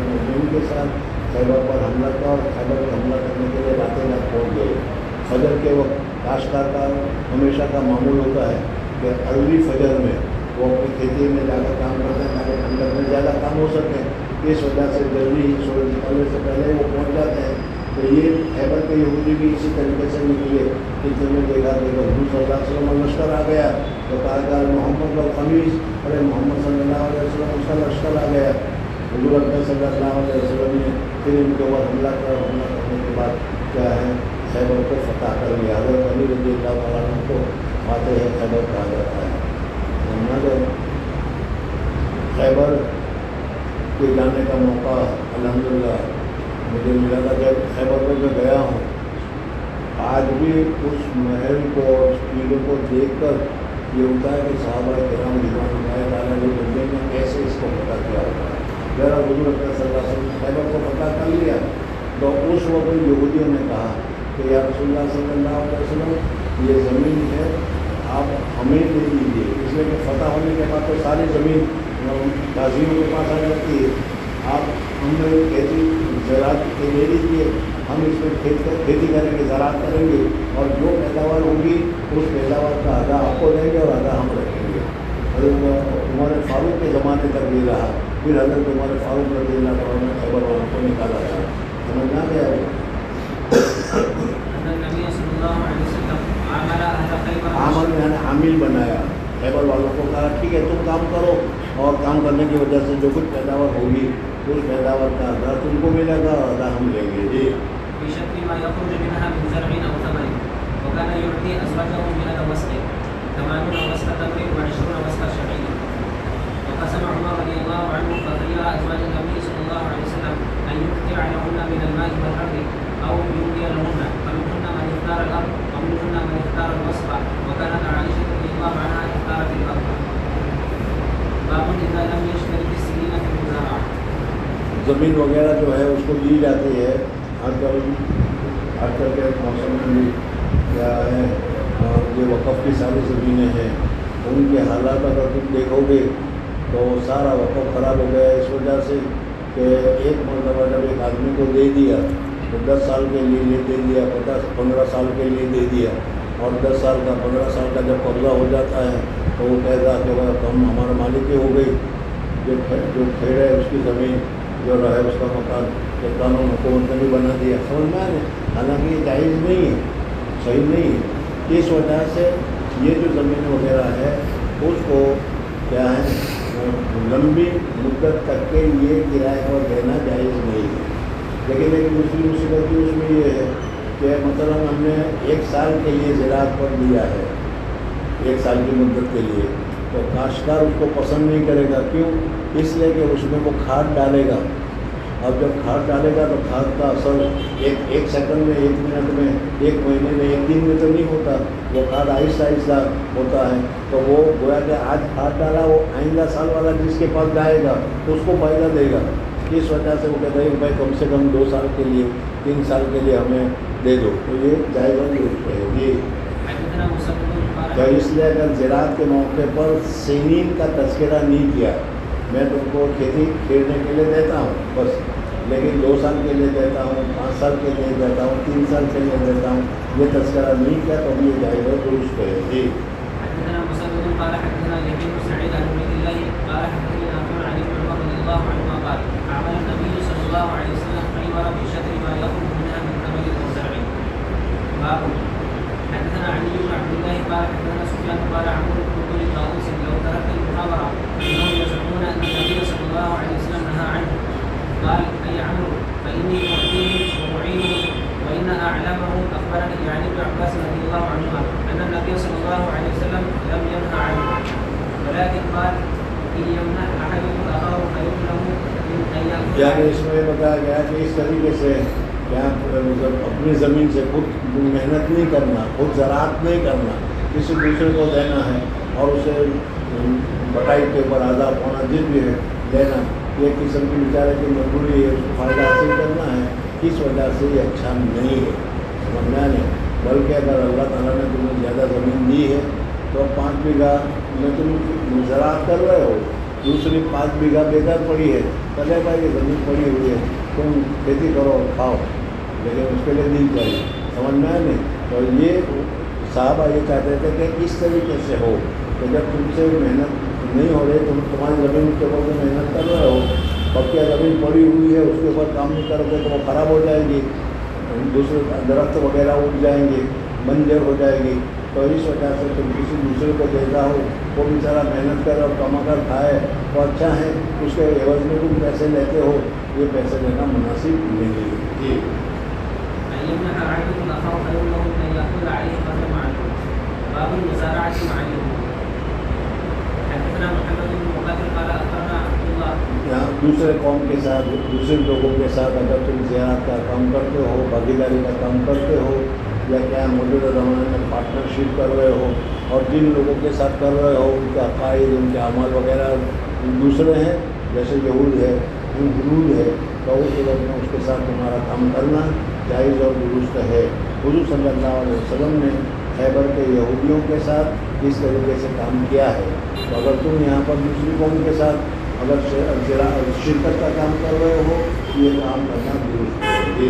کے ساتھ خیبر پر حملہ کیا اور خیبر پر حملہ کرنے کے لیے راتیں رات پہنچ گئے۔ فجر کے وقت کاشتکار کا ہمیشہ کا معمول ہوتا ہے کہ ارلی فجر میں وہ اپنی کھیتی میں جا کر کام کرتے ہیں تاکہ ٹھنڈک میں زیادہ کام ہو سکے، اس وجہ سے جلدی سورج نکلنے سے پہلے وہ پہنچ جاتے ہیں۔ تو یہ خیبر کے یہودی بھی اسی طریقے سے نکلے کہ جب نے دیکھا کہ حضور صلی اللہ علیہ وسلم کا لشکر آ گیا تو کہا کہ محمد الخمیس، ارے محمد صلی اللہ علیہ وسلم اس کا لشکر آ گیا۔ حضور اکرم صلی اللہ علیہ وسلم نے پھر ان کے اوپر حملہ کرنے کے بعد کیا ہے خیبر کو فتح کر لیا۔ حضرت علی رضی اللہ تعالیٰ عنہ کو فاتح خیبر کہا جاتا ہے۔ خیبر کے جانے کا موقع الحمدللہ مجھے ملا تھا جب خیبر میں میں گیا ہوں۔ آج بھی اس محل کو اور اس قلعے کو دیکھ کر یہ ہوتا ہے کہ صحابہ کرام رضوان اللہ تعالیٰ علیہ بندے نے کیسے اس کو فتح کیا ہوتا ہے۔ ذرا حضور اکرم صلی اللہ علیہ وسلم خیبر کو فتح کر لیا تو اس وقت یہودیوں نے کہا کہ یا رسول اللہ صلی اللہ علیہ وسلم یہ زمین ہے آپ ہمیں دے دیجیے، اس لیے کہ فتح ہونے کے بعد تو ساری زمین تازیوں کے پاس آ جاتی ہے، آپ ہم نے کھیتی زراعت لے لیجیے، ہم اس میں کھیتی کریں گے، زراعت کریں گے اور جو پیداوار ہوگی اس پیداوار کا آدھا آپ کو دیں گے اور آدھا ہم رکھیں گے۔ حضرت عمر فاروق کے زمانے تک یہ رہا، پھر حضرت عمر فاروق رضی اللہ عنہ نے خیبر والوں کو نکالا تھا۔ سمجھ نہ گیا عامل میں نے عامل بنایا، خیبر والوں کو کہا ٹھیک ہے تم کام کرو اور کام کرنے کی وجہ سے جو کچھ پیداوار ہوگی اس پیداوار کا آدھا تم کو ملے گا اور آدھا ہم لیں گے۔ جی وكان يعطي أزواجه 100 وسق 80 وسق تمر و20 وسق شعير. وقسم عمر رضي الله عنه فخير أزواج النبي صلى الله عليه وسلم أن يكثر لهن من الماء والأرض أو يمضي لهن، فمنهن من اختار الأرض ومنهن من اختار الوسق، وكانت عائشة رضي الله عنها اختارت الأرض. باب إذا لم يشترط السنين في المزارعة. زمین وغیرہ جو ہے اس کو دی جاتی ہے آج کل کے موسم میں بھی کیا ہے یہ وقف کی ساری زمینیں ہیں ان کے حالات اگر تم دیکھو گے تو سارا وقف خراب ہو گیا اس وجہ سے کہ ایک مرتبہ جب ایک آدمی کو دے دیا تو 10 سال کے لیے دے دیا، 15 سال کے لیے دے دیا اور 10 سال کا 15 سال کا جب قبضہ ہو جاتا ہے تو وہ کہتا کہ وہ ہم ہمارا مالک ہو گئی، جو کھیڑ ہے اس کی زمین جو رہے اس کا مکان تو قانون حکومت نے بھی بنا دیا۔ سمجھ میں آئے، حالانکہ یہ جائز نہیں ہے، صحیح نہیں ہے۔ اس وجہ سے یہ جو زمین وغیرہ ہے اس کو کیا ہے لمبی مدت تک کے لیے کرائے پر دینا جائز نہیں ہے۔ لیکن ایک دوسری مصیبت بھی اس میں یہ ہے کہ مثلا ہم نے 1 سال کے لیے زراعت پر دیا ہے، 1 سال کی مدت کے لیے، تو کاشتکار اس کو پسند نہیں کرے گا۔ کیوں؟ اس لیے کہ اس میں وہ کھاد ڈالے گا، اب جب کھاد ڈالے گا تو کھاد کا اثر ایک سیکنڈ میں، 1 منٹ میں، 1 مہینے میں، 1 دن میں تو نہیں ہوتا، وہ کھاد آہستہ آہستہ ہوتا ہے۔ تو وہ گویا کہ آج کھاد ڈالا وہ آئندہ سال والا جس کے پاس جائے گا تو اس کو فائدہ دے گا۔ اس وجہ سے وہ کہتا ہے کہ بھائی کم سے کم 2 سال کے لیے، 3 سال کے لیے ہمیں دے دو، تو یہ جائز ہے یہ۔ تو اس لیے اگر زراعت کے موقع پر سنین کا تذکرہ نہیں کیا، میں تم کو کھیتی کھیڑنے کے لیے دیتا ہوں بس، لیکن 2 سال کے لیے دیتا ہوں، 5 سال کے لیے دیتا ہوں، 3 سال کے لیے دیتا ہوں، یہ تذکرہ نہیں کیا تو یہ جائز ہے، درست ہے۔ جی حدثنا مسدد قال حدثنا يحيى بن سعيد عن عبيد الله قال حدثني نافع عن ابن عمر رضي الله عنهما قال عمل النبي صلى الله عليه وسلم خيبر بشطر ما يخرج منها من ثمر او زرع. باب حدثنا علي بن عبد الله قال حدثنا سفيان قال عمرو بن طول طاووس لو تركت المحاورة انهم يزعمون ان النبي صلى الله عليه وسلم نهى عنه. قال اي عمرو فاني اعطيه ومعينه وان اعلمه اخبرني يعني ابن عباس رضي الله عنهما ان النبي صلى الله عليه وسلم لم ينهى عنه ولكن قال ان يمنع احدكم اخاه فيمنعه من ان ياكل. یعنی اس میں بتایا گیا کہ اس طریقے سے اپنی زمین سے خود محنت نہیں کرنا، خود زراعت نہیں کرنا، کسی دوسرے کو دینا ہے اور اسے بٹائی کے اوپر آدھا پونا جت بھی ہے لینا، یہ قسم کی بیچارے کی مجبوری ہے، اس کو فائدہ حاصل کرنا ہے، اس وجہ سے یہ اچھا نہیں ہے، سمجھنا نہیں۔ بلکہ اگر اللہ تعالیٰ نے تمہیں زیادہ زمین دی ہے تو 5 بیگھہ میں تم زراعت کر رہے ہو، دوسری 5 بیگھہ بےکار پڑی ہے، چلے بھائی یہ زمین پڑی ہوئی ہے، تم کھیتی کرو اور کھاؤ، لیکن اس کے لیے دین چاہیے، سمجھنا ہے نہیں۔ تو یہ صحابہ یہ چاہتے تھے کہ اس طریقے سے ہو کہ جب تم سے محنت نہیں ہو رہی، تم تمہاری زمین کے اوپر محنت کر رہے ہو، بقیہ زمین پڑی ہوئی ہے، اس کے اوپر کام نہیں کرو گے تو وہ خراب ہو جائے گی، دوسرے درخت وغیرہ اگ جائیں گے، بنجر ہو جائے گی، تو اس وجہ سے تم کسی دوسرے کو دیتا ہو، وہ بیچارہ محنت کر اور کما کر کھائے تو اچھا ہے، اس کے عوض میں تم پیسے لیتے ہو، یہ پیسے لینا مناسب نہیں ہے۔ جی باب المزارعة مع اليهود. حدثنا محمد بن مقاتل قال أخبرنا عبد الله. یہاں دوسرے قوم کے ساتھ، دوسرے لوگوں کے ساتھ اگر تم زیارت کا کام کرتے ہو، بھاگیداری کا کام کرتے ہو، یا کیا موجودہ زمانے میں پارٹنرشپ کر رہے ہو، اور جن لوگوں کے ساتھ کر رہے ہو ان کے عقائد، ان کے اعمال وغیرہ دوسرے ہیں، جیسے یہود ہے، حدود ہے، تو اس وقت میں اس کے ساتھ تمہارا کام کرنا جائز اور درست ہے۔ حضور صلی اللہ علیہ وسلم نے خیبر کے یہودیوں کے ساتھ اس طریقے سے کام کیا ہے، تو اگر تم یہاں پر دوسری قوم کے ساتھ اگر شرکت کا کام کر رہے ہو، یہ کام کرنا درست ہے۔ جی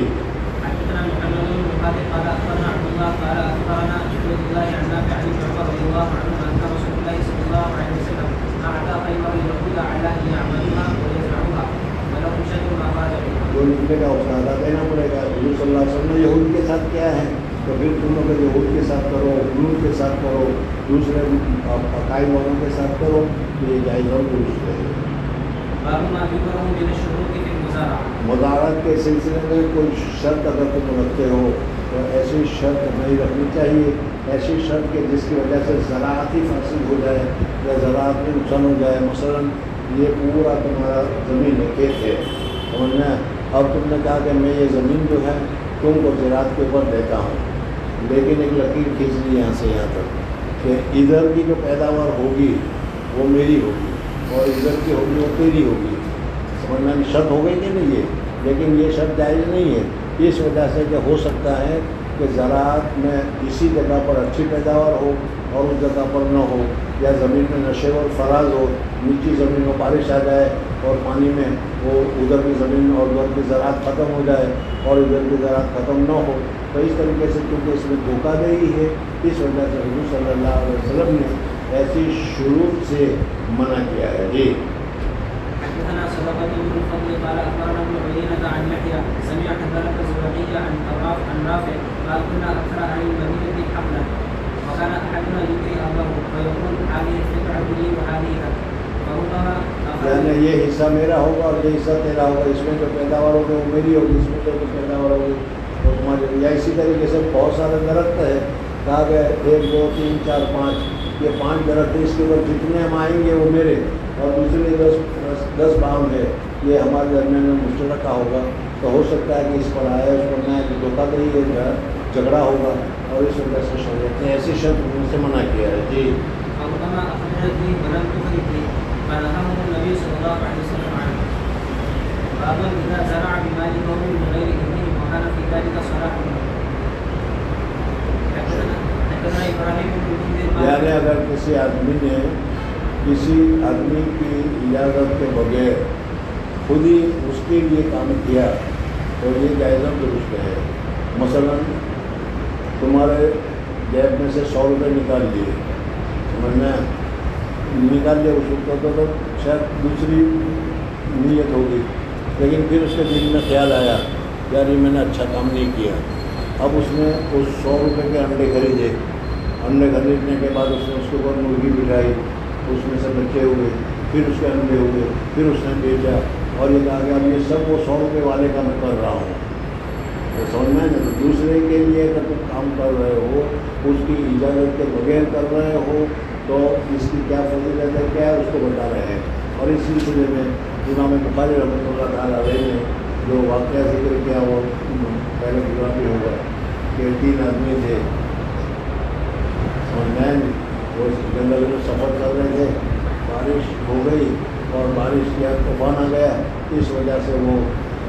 حدثنا محمد بن مقاتل قال أخبرنا عبد الله قال أخبرنا عبد الله عن نافع عن ابن عمر رضي الله عنهما أن رسول الله صلى الله عليه وسلم أعطى خيبر اليهود على أن يعملوها ويزرعوها ولهم شجر ما خرج منها. جو نکلے گا اس کا ادا دینا پڑے گا۔ حضور صلی اللہ علیہ وسلم نے یہود کے ساتھ کیا ہے، تو پھر تم اگر یہود کے ساتھ کرو، حدود کے ساتھ کرو، دوسرے عقائد والوں کے ساتھ کرو، تو یہ جائز اور درست ہے۔ باب ما ذكره من الشروط في المزارعة. مزارعت کے سلسلے میں کوئی شرط اگر تم رکھتے ہو تو ایسی شرط نہیں رکھنی چاہیے، ایسی شرط کہ جس کی وجہ سے زراعت ہی فاسد ہو جائے یا زراعت میں نقصان ہو جائے۔ مثلا یہ پورا تمہارا زمین ہے، کھیت ہے، سمجھنا، اب تم نے کہا کہ میں یہ زمین جو ہے تم کو زراعت کے اوپر دیتا ہوں، لیکن ایک لکیر کھینچ لی یہاں سے یہاں تک کہ ادھر کی جو پیداوار ہوگی وہ میری ہوگی اور ادھر کی ہوگی وہ تیری ہوگی، سمجھنا شرط ہو گئی کہ نہیں ہے، لیکن یہ شرط جائز نہیں ہے، اس وجہ سے کہ ہو سکتا ہے کہ زراعت میں اسی جگہ پر اچھی پیداوار ہو اور اس جگہ پر نہ ہو، یا زمین میں نشے اور فراز ہو، نیچی زمین میں بارش آ جائے اور پانی میں وہ ادھر کی زمین اور ادھر کی زراعت ختم ہو جائے اور ادھر کی زراعت ختم نہ ہو، تو اس طریقے سے کیونکہ اس میں دھوکہ دہی ہے، اس وجہ سے حضور صلی اللہ علیہ وسلم نے ایسی شروط سے منع کیا ہے۔ جی حدثنا صدقة بن الفضل قال أخبرنا ابن عيينة عن يحيى سمع حدثنا الزهري عن رافع قال كنا أكثر أهل المدينة حملا وكان أحدنا يكره أباه فيقول هذه القطعة لي وهذه لك فربما یعنی یہ حصہ میرا ہوگا اور یہ حصہ تیرا ہوگا، اس میں جو پیداوار ہوگی وہ میری ہوگی، اس میں جو پیداوار ہوگی وہ تمہاری، یا اسی طریقے سے بہت سارے درخت ہے، کہا گیا 1 2 3 4 5، یہ 5 درخت ہے، اس کے اوپر جتنے ہم آئیں گے وہ میرے، اور دوسرے 10 بام ہے، یہ ہمارے درمیان میں مشترکہ ہوگا، تو ہو سکتا ہے کہ اس پر آئے اس پر نہ آئے، دھوکہ دہی ہے، جھگڑا ہوگا، اور اس وجہ سے شریعت نے ایسی شرط ان سے منع کیا ہے۔ جی فربما أخرجت لي ولم تخرج لي فنهاه النبي صلى الله عليه وسلم عنه. باب إذا زرع بمال قوم بغير إذنهم وكان في ذلك صلاح له. حدثنا إبراهيم بن المنذر یعنی اگر کسی آدمی کی اجازت کے بغیر خود ہی اس کے لیے کام کیا تو یہ جائز و درست ہے۔ مثلا تمہارے جیب میں سے 100 روپے نکال لیے، سمجھنا نکال لیا، اس وقت تو شاید دوسری نیت ہوگی، لیکن پھر اس کے دل میں خیال آیا یار یہ میں نے اچھا کام نہیں کیا، اب اس نے اس 100 روپے کے انڈے خریدے، انڈے خریدنے کے بعد اس نے اس کے اوپر مرغی بٹھائی، اس میں سے بچے ہوئے، پھر اس کے انڈے ہوئے، پھر اس نے بیچا، اور یہ کہا کہ اب یہ سب وہ 100 روپے والے کا میں کر رہا ہوں، تو سمجھنا ہے نا، تو دوسرے کے لیے اگر تم کام کر رہے ہو، اس کی اجازت کے بغیر کر رہے ہو، تو اس کی کیا فضیلت ہے، کیا ہے، اس کو بتا رہے ہیں۔ اور اس سلسلے میں امام بخاری رحمۃ اللہ تعالیٰ علیہ نے جو واقعہ ذکر کیا وہ پہلے گزرا بھی ہوگا کہ 3 آدمی تھے، سمجھنا ہے، وہ جنگل میں سفر کر رہے تھے، بارش ہو گئی اور بارش کیا طوفان آ گیا، اس وجہ سے وہ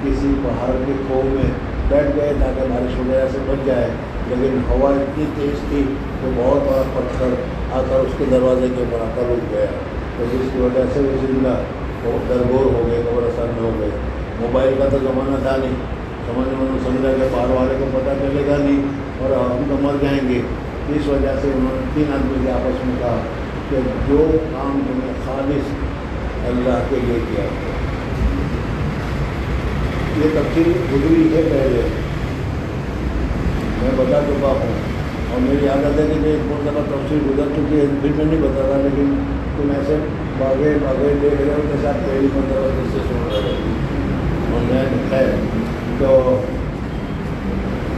کسی پہاڑ کی کھو میں بیٹھ گئے تاکہ بارش وغیرہ سے بچ جائے، لیکن ہوا اتنی تیز تھی کہ بہت بڑا پتھر آ کر اس کے دروازے کے اوپر آ کر رک گیا، تو جس کی وجہ سے وہ زندہ بہت درگور ہو گئے، قبرستان میں ہو گئے۔ موبائل کا تو زمانہ تھا نہیں، سمجھا کہ باہر والے کو پتہ چلے گا نہیں اور ہم تو مر جائیں گے، اس وجہ سے انہوں نے 3 آدمی کے آپس میں کہا کہ جو کام تمہیں خالص اللہ کے لیے کیا ہو۔ یہ تفصیل گزری ہے پہلے، میں بتا چکا ہوں، اور میری عادت ہے کہ میں ایک بہت دفعہ تفصیل گزر چکی ہے، پھر میں نہیں بتا رہا، لیکن تم ایسے باغے دیکھ رہے ہو کے ساتھ پہلی مرتبہ جس سے سن رہے ہو، اور میں ہے تو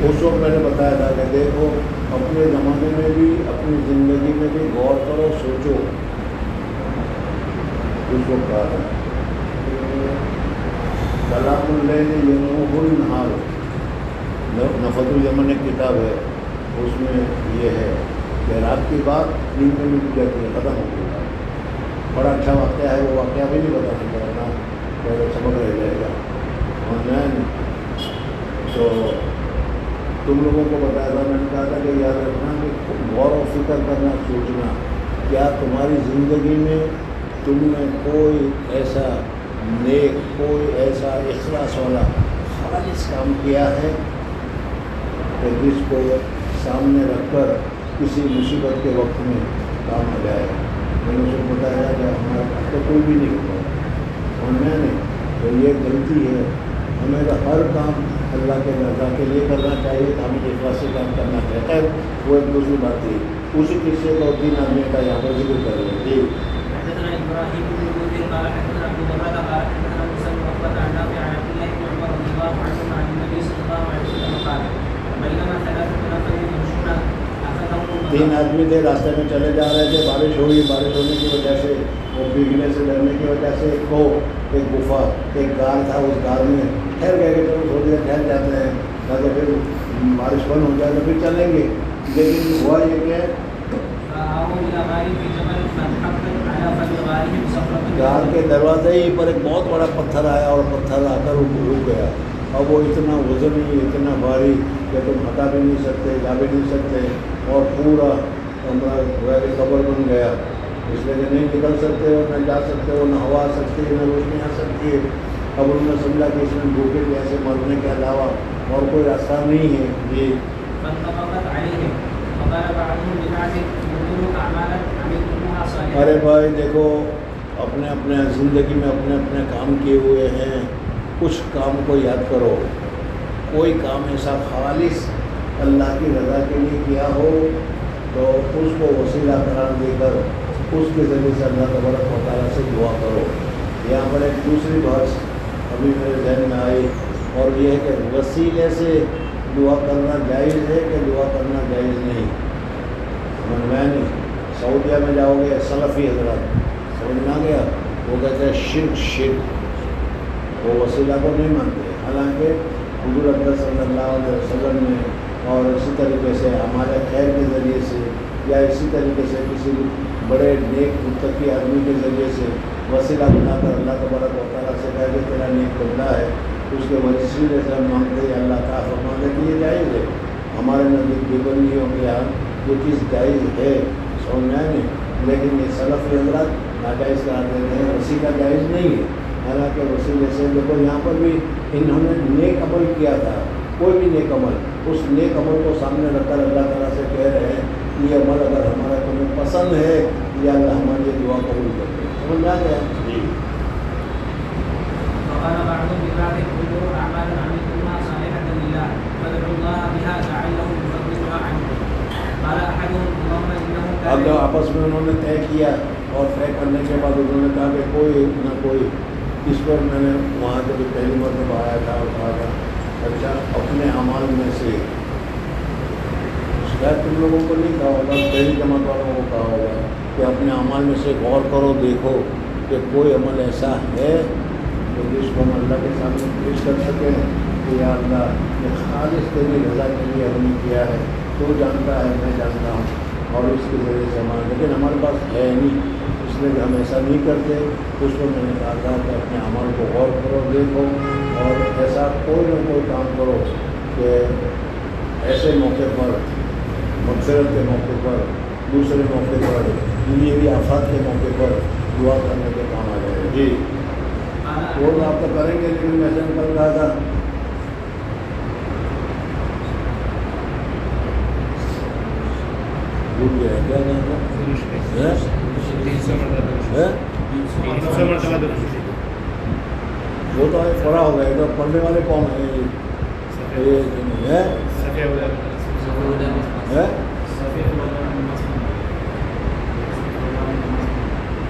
اس وقت میں نے بتایا تھا کہ دیکھو اپنے زمانے میں بھی، اپنی زندگی میں بھی غور کرو، سوچو۔ اس وقت کہا تھا کلام اللیل ینوح النہار، نفۃ الیمن ایک کتاب ہے، اس میں یہ ہے کہ رات کی بات دن میں بھی جاتی ہے، ختم ہو گئی بات۔ بڑا اچھا واقعہ ہے، وہ واقعہ بھی نہیں بتا سکتا نا، پہلے سبق رہ جائے گا۔ اور میں تو تم لوگوں کو بتایا تھا، میں نے کہا تھا کہ یاد رکھنا کہ غور و فکر کرنا، سوچنا، کیا تمہاری زندگی میں تم نے کوئی ایسا نیک، کوئی ایسا اخلاص والا خالص کام کیا ہے کہ جس کو سامنے رکھ کر کسی مصیبت کے وقت میں کام آ جائے۔ میں نے اسے بتایا کہ ہمارے پاس تو کوئی بھی نہیں ہوگا، اور میں نے تو یہ غلطی ہے، ہمیں تو ہر کام اللہ کے رضا کے لیے کرنا چاہیے، تو ہمیں اخلاص سے کام کرنا چاہیے۔ خیر وہ ایک دوسری بات تھی، اسی قصے کو 3 آدمی کا یہاں پر ذکر کر رہے تھے۔ حدثنا ابراهيم بن المنذر قال حدثنا ابو بكر قال حدثنا موسى بن عقبة عن نافع عن عبد الله بن عمر رضي الله عنهما عن النبي صلى الله عليه وسلم قال بينما 3 نفر يمشون اخذهم 3 آدمی تھے، راستے میں چلے جا رہے تھے، بارش ہوئی، بارش ہونے کی وجہ سے وہ بھیگنے سے ڈرنے کی وجہ سے ایک گفا، ایک غار تھا، اس غار میں ٹھہر گئے کہ چلو تھوڑی دیر ٹھہر جاتے ہیں تاکہ پھر بارش بند ہو جائے تو پھر چلیں گے، لیکن ہوا یہ کہ غار کے دروازے ہی پر ایک بہت بڑا پتھر آیا اور پتھر آ کر رک گیا، اب وہ اتنا وزنی، اتنا بھاری کہ تم ہٹا بھی نہیں سکتے، جا بھی نہیں سکتے، اور پورا کمرہ قبر بن گیا، اس لیے کہ نہیں نکل سکتے ہو، نہ جا سکتے ہو، نہ ہوا آ سکتی ہے، نہ روشنی آ سکتی ہے۔ اب انہوں نے سمجھا کہ اس میں بھوکے پیاسے مرنے کے علاوہ اور کوئی راستہ نہیں ہے۔ جی ارے بھائی دیکھو، اپنے اپنے زندگی میں اپنے اپنے کام کیے ہوئے ہیں، کچھ کام کو یاد کرو، کوئی کام ایسا خالص اللہ کی رضا کے لیے کیا ہو تو اس کو وسیلہ قرار دے کر اس کے ذریعے سے اللہ تبارک و تعالیٰ سے دعا کرو۔ یہاں پر ایک دوسری بات ابھی میرے ذہن میں آئی، اور یہ ہے کہ وسیلے سے دعا کرنا جائز ہے کہ دعا کرنا جائز نہیں؟ میں نہیں، سعودیہ میں جاؤ گے سلفی حضرات، سمجھ میں آ گیا، وہ کہتے ہیں شرک، وہ وسیلہ کو نہیں مانتے، حالانکہ حضور اکرم صلی اللہ علیہ وسلم نے اور اسی طریقے سے ہمارے خیر کے ذریعے سے یا اسی طریقے سے کسی بڑے نیک متقی آدمی کے ذریعے سے وسیلہ بنا کر اللہ تبارک و تعالیٰ سے کہہ کہ تیرا نیک بندہ ہے، اس کے وسیلے سے ہم مانگتے ہیں اللہ کا فرمانے کے یہ جائز ہے۔ ہمارے نزدیک دیوبندیوں کے یہاں یہ چیز جائز ہے، سمجھ میں آئے، لیکن یہ سلفی حضرات ناجائز قرار دیتے ہیں، وسیلہ جائز نہیں ہے۔ حالانکہ وسیلے سے دیکھو یہاں پر بھی انہوں نے نیک عمل کیا تھا، کوئی بھی نیک عمل، اس نیک عمل کو سامنے رکھ کر اللہ تعالیٰ سے کہہ رہے ہیں یہ عمل اگر ہمارا تمہیں پسند ہے یا اللہ ہماری یہ دعا قبول کرتے ہیں۔ سمجھ میں آ گیا؟ جی۔ اب جب آپس میں انہوں نے طے کیا اور طے کرنے کے بعد انہوں نے کہا کہ کوئی نہ کوئی، اس پر میں نے وہاں جب پہلی مرتبہ آیا تھا اور کہا تھا اچھا اپنے اعمال میں سے، شاید تم لوگوں کو نہیں کہا ہوگا، پہلی جماعت والوں کو کہا ہوگا کہ اپنے اعمال میں سے غور کرو، دیکھو کہ کوئی عمل ایسا ہے کہ جس کو ہم اللہ کے سامنے پیش کر سکیں کہ یا اللہ یہ خالص تیری رضا کے لیے ہم نے کیا ہے، تو جانتا ہے، میں جانتا ہوں، اور اس کے ذریعے سے ہمارا، لیکن ہمارے پاس ہے نہیں، اس لیے ہم ایسا نہیں کرتے۔ اس کو میں نے کہا تھا کہ اپنے عمل کو غور کرو، دیکھو، اور ایسا کوئی نہ کوئی کام کرو کہ ایسے موقع پر، مغفرت کے موقع پر، دوسرے موقع پر، دنیاوی آفات کے موقع پر دعا کرنے کے کام آ جائے۔ جی وہ تو آپ تو کریں گے، لیکن میں سے کر رہا تھا بھول گیا کیا کہنا تھا؟ وہ تو پڑھا ہوگا، یہ تو پڑھنے والے کون ہیں؟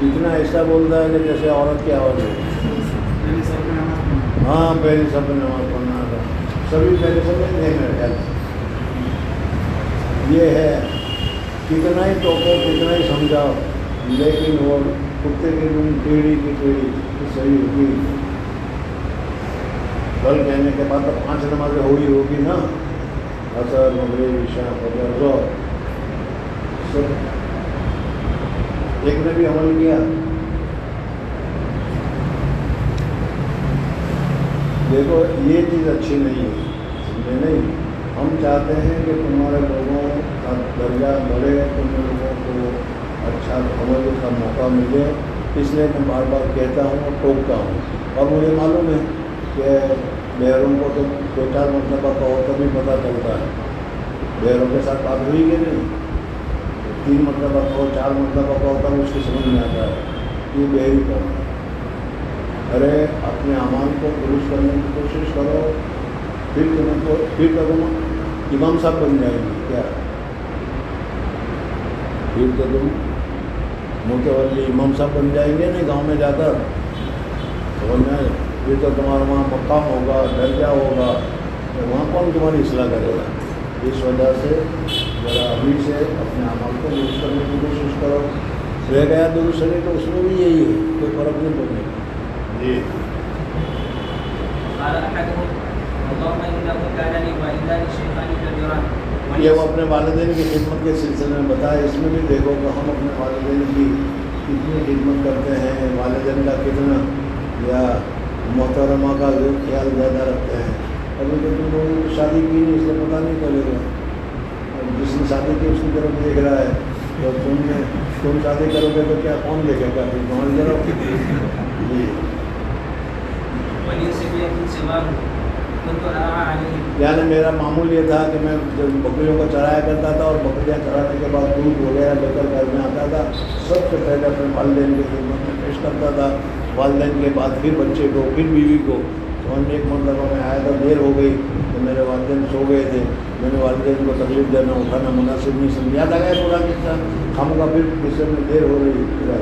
اتنا ایسا بولتا ہے کہ جیسے عورت کی آواز ہے۔ ہاں پہلی سب میں نماز پڑھنا تھا، سبھی پہلے سب میں نہیں، میرے خیال سے یہ ہے، کتنا ہی ٹوکو، کتنا ہی سمجھاؤ، لیکن وہ کتے کی روم ٹیڑھی کی ٹیڑھی صحیح ہوگی۔ کل کہنے کے بعد تو 5 نمازیں ہوگی نا، عصر، مغرب، عشاء، فجر، ظہر، سب ایک نے بھی عمل کیا۔ دیکھو یہ چیز اچھی نہیں ہے، سمجھے نہیں؟ ہم چاہتے ہیں کہ تمہارے لوگوں کا درجہ بڑھے، تم لوگوں کو اچھا عمل کا موقع ملے، اس لیے میں بار بار کہتا ہوں اور ٹوکتا ہوں۔ اور مجھے معلوم ہے کہ بہروں کو تو 2-4 مرتبہ کہو تبھی پتہ چلتا ہے، بہروں کے ساتھ بات ہوئی کہ نہیں، 3 مرتبہ کہو، 4 مرتبہ کہو تب اس کی سمجھ میں آتا ہے یہ بہری کون ہے۔ ارے اپنے اعمال کو درست کرنے کی کوشش کرو، پھر تم امام صاحب بن جائیں گے کیا؟ پھر تو تم متولی امام صاحب بن جائیں گے نا گاؤں میں جا کر، پھر تو تمہارا وہاں مقام ہوگا، درجہ ہوگا، تو وہاں کون تمہاری اصلاح کرے گا؟ اس وجہ سے ذرا ابھی سے اپنے اعمال کو درست کرنے کی کوشش کرو۔ رہ گیا درست نہیں تو اس میں بھی یہی ہے، کوئی فرق نہیں پڑنے گا۔ جی یہ وہ اپنے والدین کی خدمت کے سلسلے میں بتایا، اس میں بھی دیکھو کہ ہم اپنے والدین کی کتنی خدمت کرتے ہیں، والدین کا کتنا یا محترمہ کا خیال زیادہ رکھتے ہیں۔ ابھی تو تم لوگوں نے شادی کی نہیں، اس لیے پتہ نہیں چلے گا، جس نے شادی کی اس کی طرف دیکھ رہا ہے، تو تم شادی کرو گے تو کیا کون دیکھے گا؟ پھر تمہاری طرف جی یعنی میرا معمول یہ تھا کہ میں جب بکریوں کو چرایا کرتا تھا اور بکریاں چرانے کے بعد دودھ وغیرہ لے کر گھر میں آتا تھا، سب سے پہلے اپنے والدین کی خدمت میں پیش کرتا تھا، والدین کے بعد پھر بچے کو، پھر بیوی کو۔ سمجھ میں ایک مرتبہ میں آیا تھا، دیر ہو گئی تو میرے والدین سو گئے تھے، میں نے والدین کو تکلیف دینا اٹھانا مناسب نہیں سمجھا، یاد آ گیا پورا قصہ، ہم کا پھر قصے میں دیر ہو رہی ہے۔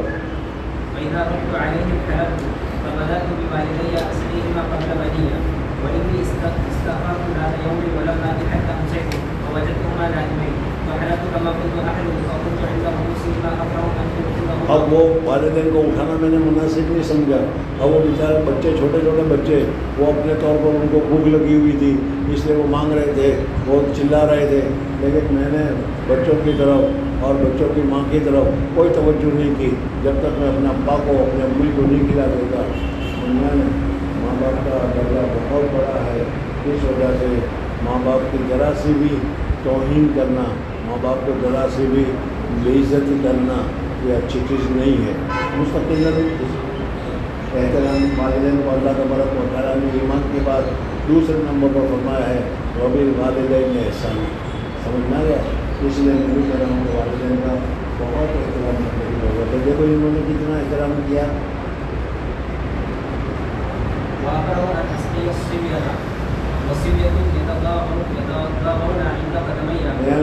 فبدأت بوالدي أسألهما قبل بنية، وإني استأخرت ذات يوم ولم آت حتى أمسيت ووجدتهما نائمين، فحلفت كما كنت أحلف، فكنت عند رؤوسهما أكره أن يدخلهما۔ اب وہ والدین کو اٹھانا میں نے مناسب نہیں سمجھا، اب وہ بیچارے بچے، چھوٹے چھوٹے بچے، وہ اپنے طور پر ان کو بھوک لگی ہوئی تھی، اس لیے وہ مانگ رہے تھے، وہ چلا رہے تھے، لیکن میں نے بچوں کی طرف اور بچوں کی ماں کی طرف کوئی توجہ نہیں کی جب تک میں اپنے ابا کو، اپنے امی کو نہیں کھلا دیتا۔ ماں باپ کا درجہ بہت بڑا ہے، اس وجہ سے ماں باپ کی ذرا سی بھی توہین کرنا، ماں باپ کو ذرا سی بھی بے عزتی کرنا یہ اچھی چیز نہیں ہے۔ مستقل احترام والدین کو اللہ تبارک و تعالیٰ نے ایمان کے بعد دوسرے نمبر پر فرمایا ہے، وبالوالدین احسانا، سمجھ میں آ گیا؟ اس لیے میں بھی کہہ رہا ہوں کہ والدین کا بہت احترام کرنے کی ضرورت ہے۔ دیکھو انہوں نے کتنا احترام کیا۔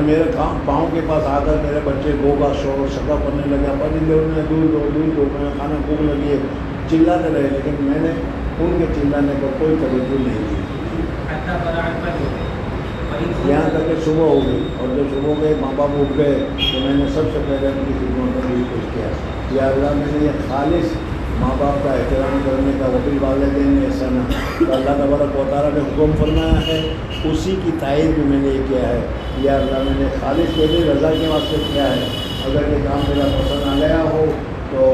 میرے پاؤں کے پاس آ کر میرے بچے گوگا شور شکا کرنے لگا، پرندے انہیں دور دو دور دو، میں کھانا بھوک لگی ہے، چلاتے رہے، لیکن میں نے ان کے چلانے پر کوئی توجہ نہیں کی، یہاں تک کہ صبح ہو گئی، اور جب صبح گئے ماں باپ اٹھ گئے تو میں نے سب سے پہلے ان کی خدمت کرنے کی کوشش کیا، یا اللہ میں نے یہ خالص ماں باپ کا احترام کرنے کا، وبی والدین احسانہ، تو اللہ تبارک و تعالیٰ نے حکم فرمایا ہے، اسی کی تائید میں نے یہ کیا ہے، یا اللہ میں نے خالص میری رضا کے واسطے کیا ہے، اگر یہ کام میرا پسند آ گیا ہو تو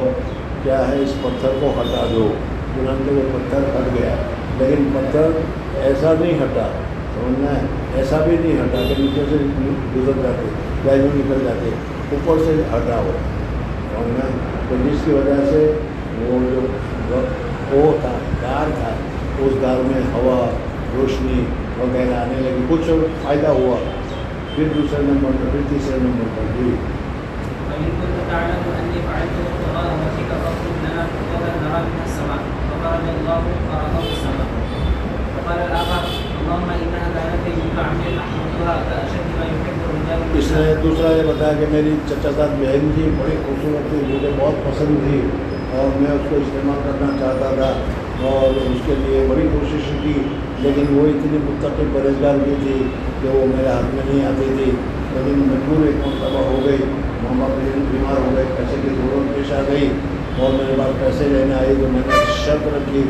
کیا ہے اس پتھر کو ہٹا دو، چنانچہ وہ پتھر ہٹ گیا، لیکن پتھر ایسا نہیں ہٹا، سمجھنا ہے، ایسا بھی نہیں ہٹا کہ نیچے سے گزر جاتے یا یوں نکل جاتے، اوپر سے ہٹا ہو، سمجھنا ہے، تو جس کی وجہ سے وہ جو تھا گار تھا، اس گار میں ہوا، روشنی وغیرہ آنے لگی، کچھ فائدہ ہوا، پھر دوسرے نمبر پر، پھر تیسرے نمبر پر بھی فإن كنت تعلم أني فعلت ابتغاء وجهك فاطلب لنا قولا نرى من السماء فخرج الله فرآه السماء. وقال الآخر اللهم إنها كانت منك عمل أحببتها كأشد ما يحب الرجال. اس نے دوسرا یہ بتایا کہ میری چچا زاد بہن تھی، بڑی خوبصورت تھی، مجھے بہت پسند تھی اور میں اس کو استعمال کرنا چاہتا تھا اور اس کے لیے بڑی کوشش کی، لیکن وہ اتنی متقی پرہیزگار بھی تھی کہ وہ میرے ہاتھ میں نہیں آتی تھی، لیکن مجبور ایک مرتبہ ہو گئی، ماں باپ بیمار ہو گئے، پیسے کی ضرورت پیش آ گئی اور میرے پاس پیسے لینے آئی تو میں نے شرط رکھی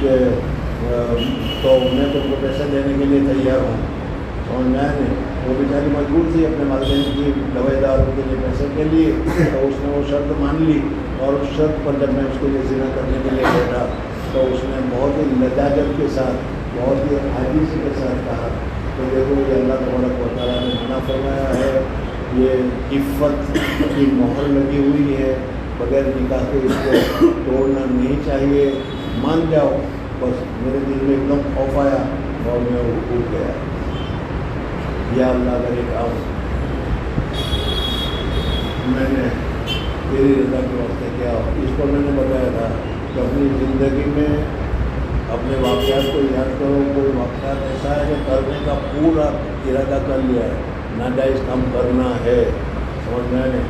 کہ تو میں تم کو پیسے دینے کے لیے تیار ہوں، سمجھ میں آیا نہیں، وہ بیچاری مجبور تھی اپنے والدین کی دوائی داروں کے لیے پیسے کے لیے، تو اس نے وہ شرط مان لی، اور اس شرط پر جب میں اس کو یہ زنا کرنے کے لیے بیٹھا تو اس نے بہت ہی لجاجت کے ساتھ، بہت ہی عاجزی کے ساتھ کہا کہ دیکھو یہ اللہ تبارک و تعالیٰ نے منع فرمایا ہے، یہ عفت کی مہر لگی ہوئی ہے، بغیر نکاح کے اس کو توڑنا نہیں چاہیے، مان جاؤ، بس میرے دل میں ایک دم خوف آیا اور میں اٹھ گیا، یا اللہ اگر ایک کام میں نے تیری رضا کے واسطے کیا، اس کو میں نے بتایا تھا کہ اپنی زندگی میں اپنے واقعات کو یاد کرو، کوئی واقعات ایسا ہے کہ کرنے کا پورا ارادہ کر لیا ہے، ناجائز کام کرنا ہے، سمجھ میں نہیں،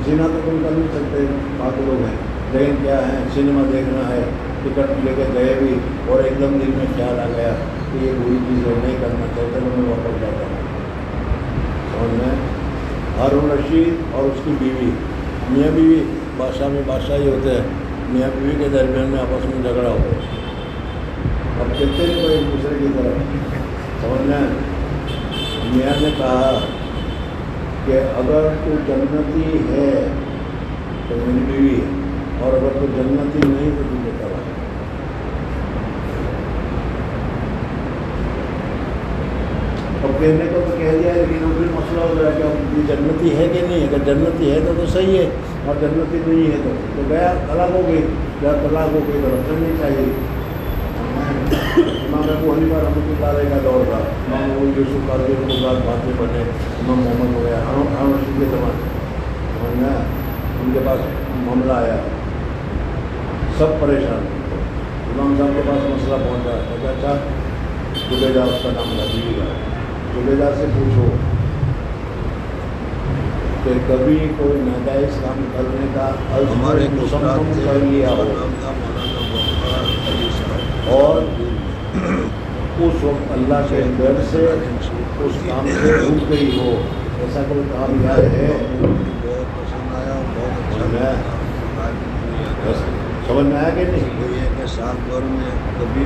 زنا تو تم کر نہیں سکتے، باقی لوگ ہیں، لیکن کیا ہے سنیما دیکھنا ہے، ٹکٹ لے کے گئے بھی اور ایک دم دل میں خیال آ گیا کہ یہ بری چیز ہے، نہیں کرنا چاہتے تو میں واپس جاتا ہوں، سمجھ میں۔ ہارون رشید اور اس کی بیوی، میاں بیوی بادشاہ میں بادشاہ ہی ہوتے ہیں، میاں بیوی کے درمیان میں آپس میں جھگڑا ہو گیا، اب چلتے ہیں کوئی ایک دوسرے کی طرف، سمجھنا ہے، میاں نے کہا کہ اگر تو جنتی ہے تو میری بیوی ہے، اور اگر تو جنتی نہیں تو تجھے کرا، اب کہنے کو تو کہہ دیا لیکن وہ پھر مسئلہ ہو گیا کہ اب یہ جنتی ہے کہ نہیں، اگر جنتی ہے تو صحیح ہے اور جنتی نہیں ہے تو گیا، طلاق ہو گئی، جب طلاق ہو گئی تو رکھنا نہیں چاہیے۔ امام ابو حنیفہ رحمۃ اللہ علیہ کا دور تھا، امام ابو یوسف قاضی کو بعد باتیں بنے، امام محمد ہو گیا، ہارون رشید کے زمانے، ان کے پاس معاملہ آیا، سب پریشان، امام صاحب کے پاس مسئلہ پہنچا، کہ اچھا زبیدہ اس کا نام لگی گا، زبیدہ سے پوچھو کہ کبھی کوئی ناجائز کام کرنے کا عزم مصمم کر لیا ہو اور اس وقت اللہ کے ڈر سے اس کام سے رک گئی ہو، ایسا کوئی کام یاد ہے؟ سمجھ میں آیا کہ نہیں؟ سال بھر میں کبھی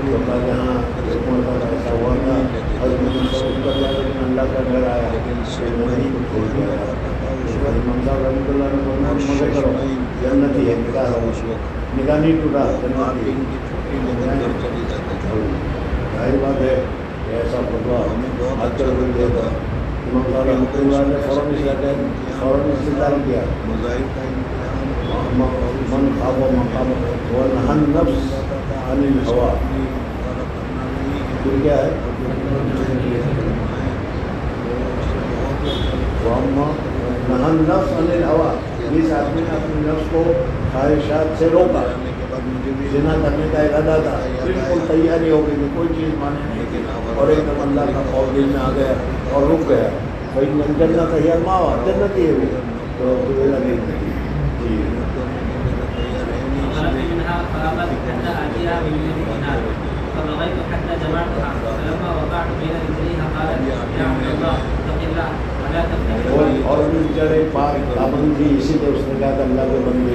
جہاں ایسا ہوا تھا لیکن اللہ کا ڈر آیا، لیکن رحمۃ اللہ نے مزے کرو، جنتی ہے، نکاح ہو، اس وقت نکاح نہیں ٹوٹا، آٹھ دن کی چھٹی لے کر گھر چلی جاتے تھے، ظاہر بات ہے کہ ایسا فتوا آج کل کوئی دے گا، امام صاحب رحمۃ اللہ نے فوراً استعمال کیا، مظاہر کا امتحان من خواب و مقام ونہى النفس عن الہوا، پھر کیا ہے نہى النفس عن الہوا، جس آدمی نے اپنے نفس کو خواہشات سے روکا، زنا کرنے کا ارادہ تھا، بالکل تیاری ہو گئی تھی، کوئی چیز مانے نہیں تھی، اور ایک دم اللہ کا خوف دل میں آ گیا اور رک گیا، بھائی جنت ہے ماوا، جنت ہی ہے تو جی فبغيت حتى جمعتها فلما وقعت بين رجليها قالت يا عبد الله اتق الله ولا تفتح اور بھی بیچارے پاک دامن تھی، اسی لیے اس نے کہا کہ اللہ کے بندے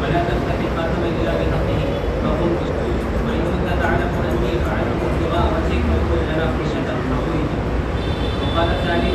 ولا تفتح خاتم الا بحقه فقلت وان كنت تعلم اني فعلت ابتغاء وجهك فقل لنا خشيه حقيقه. وقال الثالث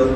10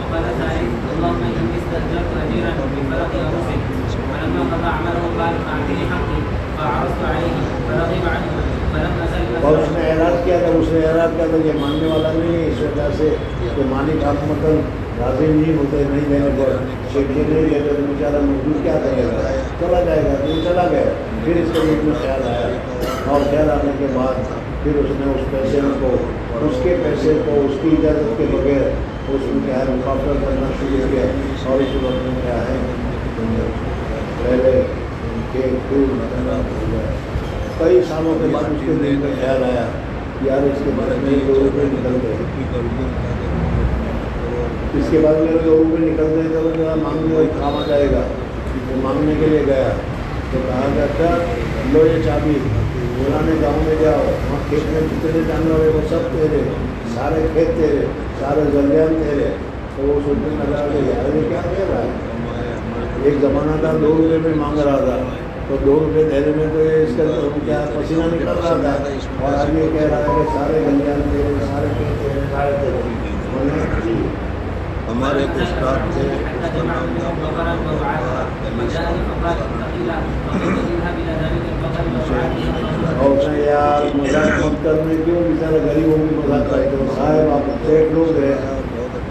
وقال الثالث اللهم اني استاجرت اجيرا بفرق عرفه فلما قضى عمله قال اعطني حقي فعرضت عليه فرغب عنه فلم ازل اور اس نے اعراض کیا تھا، یہ ماننے والا نہیں ہے، اس وجہ سے کہ مالک آپ مطلب راضی نہیں ہوتے، نہیں دینے پر شیخی نہیں دیتے تو بیچارہ مزدور کیا کرے گا، چلا جائے گا، تو چلا گیا۔ پھر اس کے لیے خیال آیا، اور خیال آنے کے بعد پھر اس نے اس پیسے کو، اس کے پیسے کو اس کی اجازت کے بغیر اس میں کیا ہے مقابلہ کرنا شروع کیا، اور اس وقت میں کیا ہے پہلے کے پھر ہو گیا۔ کئی سالوں کے بعد اس کے دل میں خیال آیا یار اس کے بعد میرے 2 روپے نکل گئے، اس کے بعد میرے 2 روپے نکل گئے تو ذرا مانگنے کا کام آ جائے گا۔ مانگنے کے لیے گیا تو کہا کہ اچھا لو یہ چابی، پرانے گاؤں میں جاؤ، وہاں کھیت میں جتنے جانور ہیں وہ سب تیرے، سارے کھیت تیرے، سارے زلیان تیرے۔ تو وہ سوچنے لگا کہ یار یہ کیا کہہ رہا ہے، ایک زمانہ تھا 2 روپے میں مانگ رہا تھا، تو 2 روپے دینے میں تو یہ اس کا کیا پسینہ نکل رہا تھا، اور آج یہ کہہ رہا ہے کہ سارے گلیاں تیرے، سارے کھیت تیرے، سارے تیرے۔ ہمارے ایک استاد تھے، اس کا نام تھا اور اس نے یار مذاق مت کرنے کیوں، بیچارے غریبوں کی مذاق کرتے ہو، صاحب آپ سیٹ لوگ ہیں،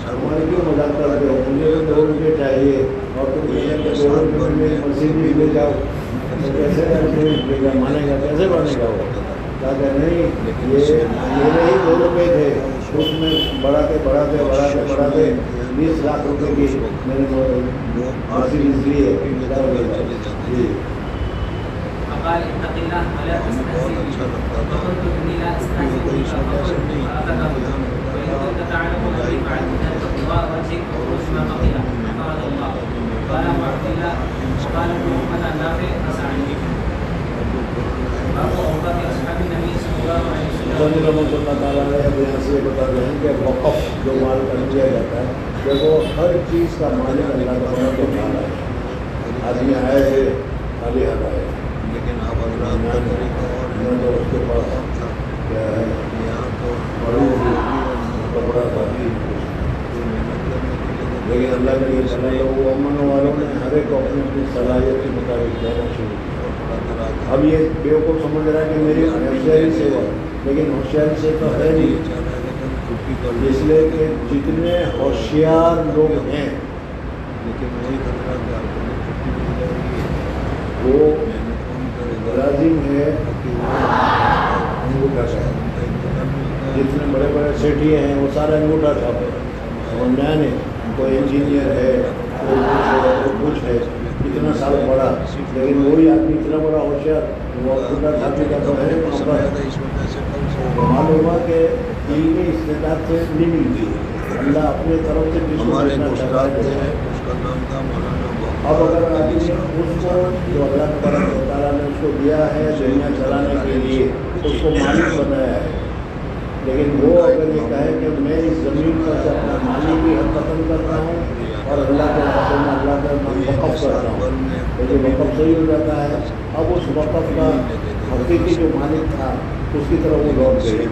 ہمارے کیوں مذاق کرتے ہو، مجھے تو 2 روپے چاہیے اور تم کہتے ہیں کہ 2 روپے میں میری مسجد بھی لے جاؤ، تو کیسے لے گا، مانے گا کیسے مانے گا وہ؟ کہا کہ نہیں، یہ میرے ہی 2 روپے تھے، اس میں بڑھاتے 20 لاکھ روپے کی میرے مسجد اس لیے جی۔ قال اتق الله ولا تستهزئ فقلت اني لا استهزئ بك فاخذه وان كنت تعلم اني فعلت ذلك ابتغاء وجهك فاخرج ما بقي فرض الله. قال ابو عبد الله وقال ابن محمد النافع فسعني باب اوقات اصحاب النبي صلى الله عليه وسلم. رحمۃ اللہ تعالیٰ نے اب یہاں سے بتا رہے ہیں کہ وقف جو مال کر دیا جاتا ہے کہ وہ ہر چیز کا مالک اللہ تعالیٰ کو مانا ہے۔ آدمی آئے ہے خالی ہاتھ آئے، لیکن آپ حضرات کا طریقہ اور ہے، تو اس کے پاس کیا ہے یہاں تو بڑی کپڑا تھا، لیکن اللہ کے لیے صلی اللہ امن والوں نے ہر ایک کو اپنی اپنی صلاحیت کے مطابق دینا شروع کیا۔ اب یہ بیوقوف سمجھ رہا ہے کہ میری ہوشیاری سے ہوا، لیکن ہوشیاری سے تو ہے نہیں، اس لیے کہ جتنے ہوشیار لوگ ہیں لیکن وہی خطرہ کہ آپ کو چھٹی مل جائے گی، وہ میں نے فون کرے گا لازم ہے کہ انگوٹھا چھاپ۔ جتنے بڑے بڑے سیٹھی ہیں وہ سارے انگوٹھا چھاپ ہے، اور میں نے کوئی انجینئر ہے، کوئی کچھ ہے، اتنا سال پڑھا، لیکن وہی آدمی اتنا بڑا ہوشیار وہ انگوٹھا چھاپی کا تو ہے اس وجہ سے کل سے معلوم ہوا کہ علمی استعداد سے نہیں ملتی، اللہ اپنے طرف سے جس کو ہمارے دینا استاد چاہتا تھے، ہے۔ اس کا نام تھا مولانا اب اگر آدمی اس کو جو اللہ تبارک و تعالیٰ نے اس کو دیا ہے دنیا چلانے کے لیے، اس کو مالک بنایا ہے، لیکن وہ اگر یہ کہے کہ میں اس زمین پر سے اپنا مالک بھی حق ختم کرتا ہوں اور اللہ کے راستے میں اللہ کا وقف کرتا ہوں، لیکن وقف صحیح ہو جاتا ہے، اب اس وقف کا حقیقی جو مالک تھا اس کی طرف وہ لوٹ گئے،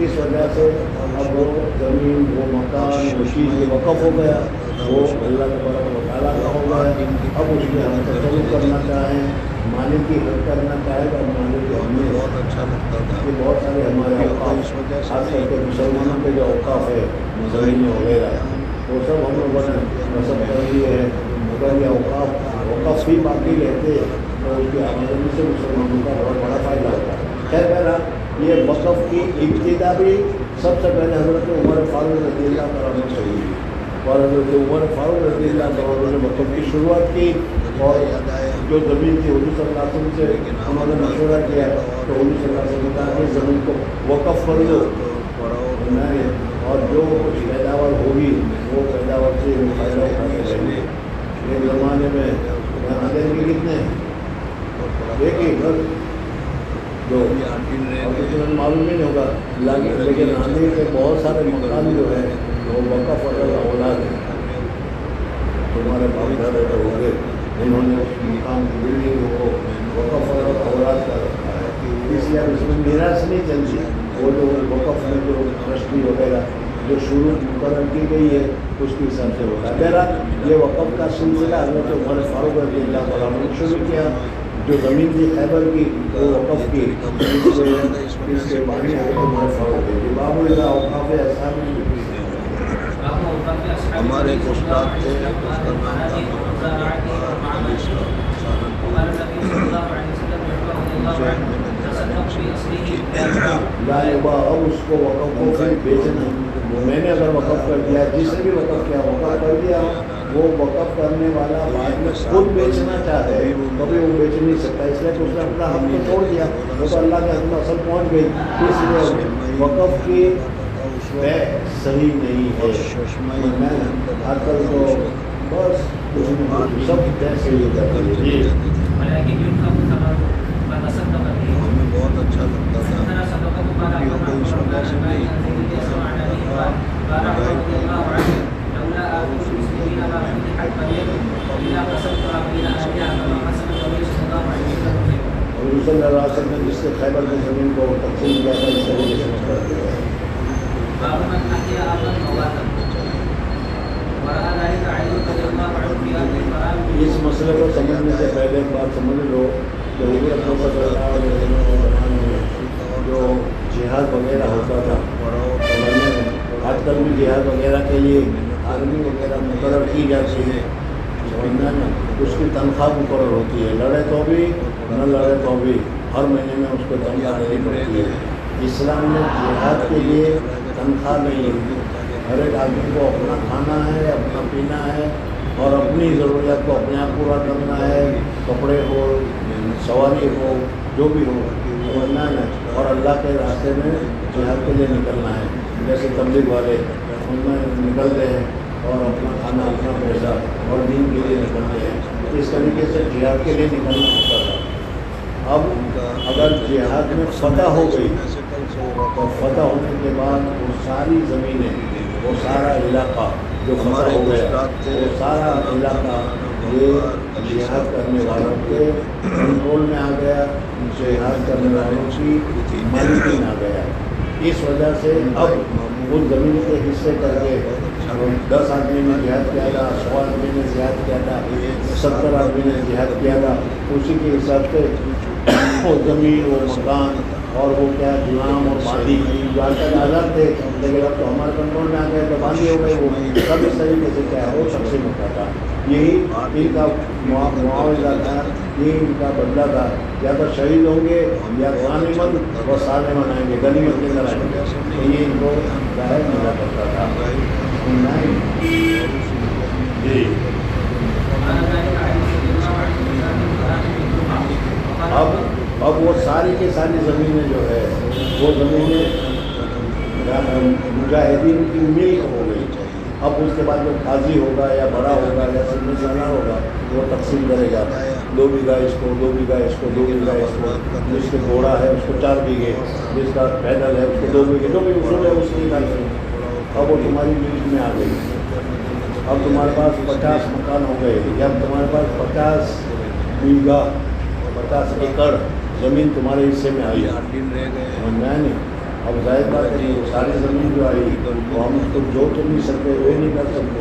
اس وجہ سے اب وہ زمین، وہ مکان، وہ چیز وقف ہو گیا، وہ اللہ تبارک و تعالیٰ کا ہوگا. اب اس میں ہم تصرف کرنا چاہیں، مالک کی حق کرنا چاہے تو مالک کی ہمیں بہت اچھا لگتا تھا. یہ بہت سارے ہمارے اوقاف، خاص کر کے مسلمانوں کے جو اوقاف ہے زمین وغیرہ، وہ سب ہم لوگوں نے نصب کر دیے ہیں. اگر یہ اوقاف بھی باقی رہتے تو اس کی آمدنی سے مسلمانوں کا بہت بڑا فائدہ ہوتا ہے. خیر بہرحال یہ وقف کی ابتدا بھی سب سے پہلے حضرت عمر فاروق رضی اللہ تعالیٰ سے ہوئی، اور حضرت عمر فاروق رضی اللہ تعالیٰ نے وقف کی شروعات کی. اور جو زمین تھی حضور صلی اللہ علیہ وسلم سے انہوں نے مشورہ کیا تو حضور صلی اللہ علیہ وسلم نے کہا کہ زمین کو وقف کر دو، اور جو کچھ پیداوار ہوگی وہ پیداوار سے فائدہ اٹھانے رہیں گے. ایک زمانے میں آدھے بھی کتنے ہیں، ایک ہی گھر جو معلوم ہی نہیں ہوگا، لیکن آندھی کے بہت سارے مکان جو ہے وہ وقف اور اولاد ہے. تمہارے باپ دادا جو ہو گئے انہوں نے اس مقام کی بلڈنگ کو وقف اور اولاد کا رکھا ہے. اس لیے اس میں میراث نہیں چلتی. وہ جو وقف میں جو ٹرسٹی وغیرہ جو شروع مقرر کی گئی ہے اس کے حساب سے ہوتا ہے. بہرحال یہ وقف کا سلسلہ حضرت عمر فاروق رضی اللہ تعالیٰ نے شروع کیا. جو زمین تھی خیبر کی وہ وقف کی، اس کے بانی حضرت عمر فاروق کی. باب اللہ اوقاف اصحاب ہمارے ایک استاد تھے، اس کا نام لا یبا. اب اس کو وقف کو پھر بیچنا، میں نے اگر وقف کر دیا، جس نے بھی وقف کیا وقف کر دیا، وہ وقف کرنے والا بعد میں خود بیچنا چاہے کبھی وہ بیچ نہیں سکتا. اس لیے کہ اس نے اپنا حق کو چھوڑ دیا، وہ تو اللہ کے حق میں اصل پہنچ گئی. اس لیے وقف کی بے صحیح نہیں ہے. آج کل تو بس سب طے صحیح کرتے ہیں. ہمیں بہت اچھا لگتا تھا کیونکہ اس وجہ سے بھی حضور صلی اللہ علیہ وسلم نے جس سے خیبر کی زمین کو تقسیم کیا تھا اس طریقے سے مستقبل ہے. اس مسئلے کو سمجھنے سے پہلے ایک بات سمجھ لو کہ حضور اکرم صلی اللہ علیہ وسلم کے زمانے میں جو جہاد وغیرہ ہوتا تھا، آج کل بھی جہاد وغیرہ کے لیے آرمی وغیرہ مقرر کی جاتی ہے، اس کی تنخواہ مقرر ہوتی ہے. لڑے تو بھی نہ لڑے تو بھی ہر مہینے میں اس کو تنخواہ دینی پڑتی ہے. اسلام میں جہاد کے لیے تنخواہ نہیں ہے. ہر ایک آدمی کو اپنا کھانا ہے، اپنا پینا ہے، اور اپنی ضروریات کو اپنے آپ پورا کرنا ہے. کپڑے ہو، سواری ہو، جو بھی ہو کرنا ہے، اور اللہ کے راستے میں جہاد کے لیے نکلنا ہے. جیسے تبلیغ والے ان میں نکلتے ہیں اور اپنا کھانا، اپنا پیسہ اور دین کے لیے نکلتے ہیں. اس طریقے سے جہاد کے لیے نکلنا ہوتا تھا. اب اگر جہاد میں فتح ہو گئی تو فتح ہونے کے بعد وہ ساری زمینیں، وہ سارا علاقہ جو فتح ہو گیا، وہ سارا علاقہ یہ جہاد کرنے والوں کے کنٹرول میں آ گیا، جہاد کرنے والوں کی مالکی میں آ گیا. اس وجہ سے اب اس زمین کے حصے کر کے 10 آدمی نے جہاد کیا تھا، 100 آدمی نے جہاد کیا تھا، 70 آدمی نے جہاد کیا تھا، اسی کے حساب سے وہ زمین، وہ مکان اور وہ کیا غلام اور باندھی جو آج تک آزاد تھے لیکن اب تو ہمارے کنٹرول میں آ گئے تو باندھی ہو گئے. وہ سب اس طریقے سے کیا ہے وہ تقسیم ہوتا تھا. یہی ان کا معاوضہ تھا، یہی ان کا بدلہ تھا. یا تو شہید ہوں گے یا غانمت و سالمن آئیں گے، غنیمت کے اندر آئیں گے. تو یہ ان کو ظاہر ملا کرتا تھا. جی اب وہ ساری کی ساری زمینیں جو ہے وہ زمینیں مجاہدین کی ملک ہو گئی. اب اس کے بعد جو قاضی ہوگا یا بڑا ہوگا یا سلم سالار ہوگا وہ تقسیم کرے گا. 2 بیگھہ اس کو، 2 بیگھہ اس کو، 2 بیگھہ اس کو. جس کے گھوڑا ہے اس کو 4 بیگھے، جس کا پیدل ہے اس کو 2 بیگھے، جو بھی اصول ہے اس کی حساب سے. اب وہ تمہاری ملک میں آ گئی. اب تمہارے پاس 50 مکان ہو گئے یا تمہارے پاس 50 بیگھہ 50 ایکڑ زمین تمہارے حصے میں آئی. نہیں، اب ظاہر بات ہے کہ ساری زمین جو آئی وہ ہم اس کو جو تو نہیں سکتے، وہ نہیں کر سکتے.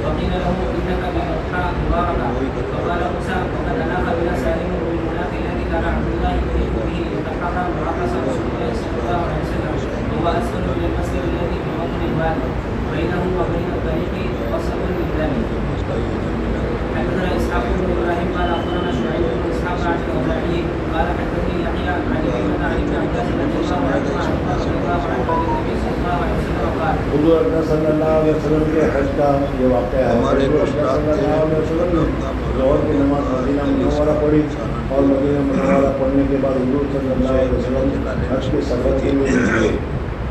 وقيل له انك بمقطع مباركه فقال موسى وقد اناق بنا سالم بالمناخ الذي كان عبد الله يليق به ليتحرى معاكس رسول الله صلى الله عليه وسلم وهو اسفل من المسجد الذي في بطن الوادي بينه وبين الطريق وسط من ذلك. حدثنا اسحاق بن ابراهيم قال اخبرنا شعيب بن اسحاق عن الاوزاعي قال حدثني يحيى عن ابن عباس رضي الله عنهما عن رسول الله عن النبي صلى الله عليه وسلم قال حضور اکرم صلی اللہ علیہ وسلم کے حج کا یہ واقعہ ہے۔ حضور اکرم صلی اللہ علیہ وسلم نے ظہر کی نماز مدینہ منورہ پڑھی اور مدینہ منورہ پڑھنے کے بعد حضور صلی اللہ علیہ وسلم حج کے سفر کے لیے نکلے۔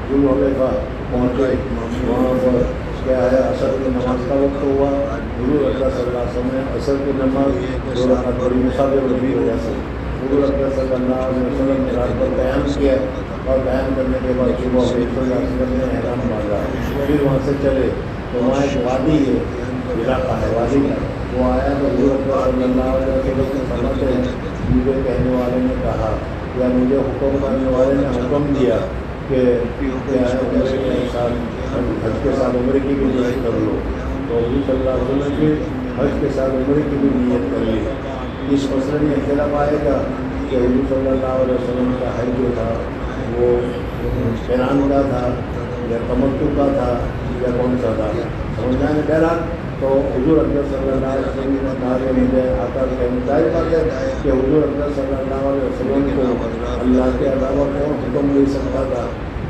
ذوالحلیفہ پہنچے، وہاں پر کیا ہے عصر کی نماز کا وقت ہوا۔ حضور اکرم صلی اللہ علیہ وسلم نے عصر کی نماز دو رکعت پڑھی مسافر ہونے کی وجہ سے۔ حضور اکرم صلی اللہ علیہ وسلم نے رات پر قیام کیا اور قیام کرنے کے بعد صبح حضور صلی اللہ علیہ وسلم نے احرام باندھا، پھر وہاں سے چلے تو وہاں ایک وادی ہے، علاقہ ہے وادی کا وہ آیا تو حضور اکرم صلی اللہ علیہ وسلم نے فرماتے ہیں مجھے کہنے والے نے کہا یا مجھے حکم کرنے والے نے حکم دیا کہ کیا ہے عمرے کے ساتھ حج کے ساتھ عمرے کی بھی نیت کر لو، تو حضور صلی اللہ علیہ وسلم نے حج کے ساتھ عمرے کی بھی نیت کر لی۔ اس مسئلے میں اختلاف آئے گا کہ حضور صلی اللہ علیہ وسلم کا حج جو تھا وہ قران کا تھا یا تمتع کا تھا یا کون سا تھا، سمجھنا ہے بہرحال۔ تو حضور اکرم صلی اللہ علیہ وسلم نے کہا کہ مجھے آتا ظاہر بات ہے کہ حضور اکرم صلی اللہ علیہ وسلم کو اللہ کے علاوہ کون حکم دے سکتا تھا،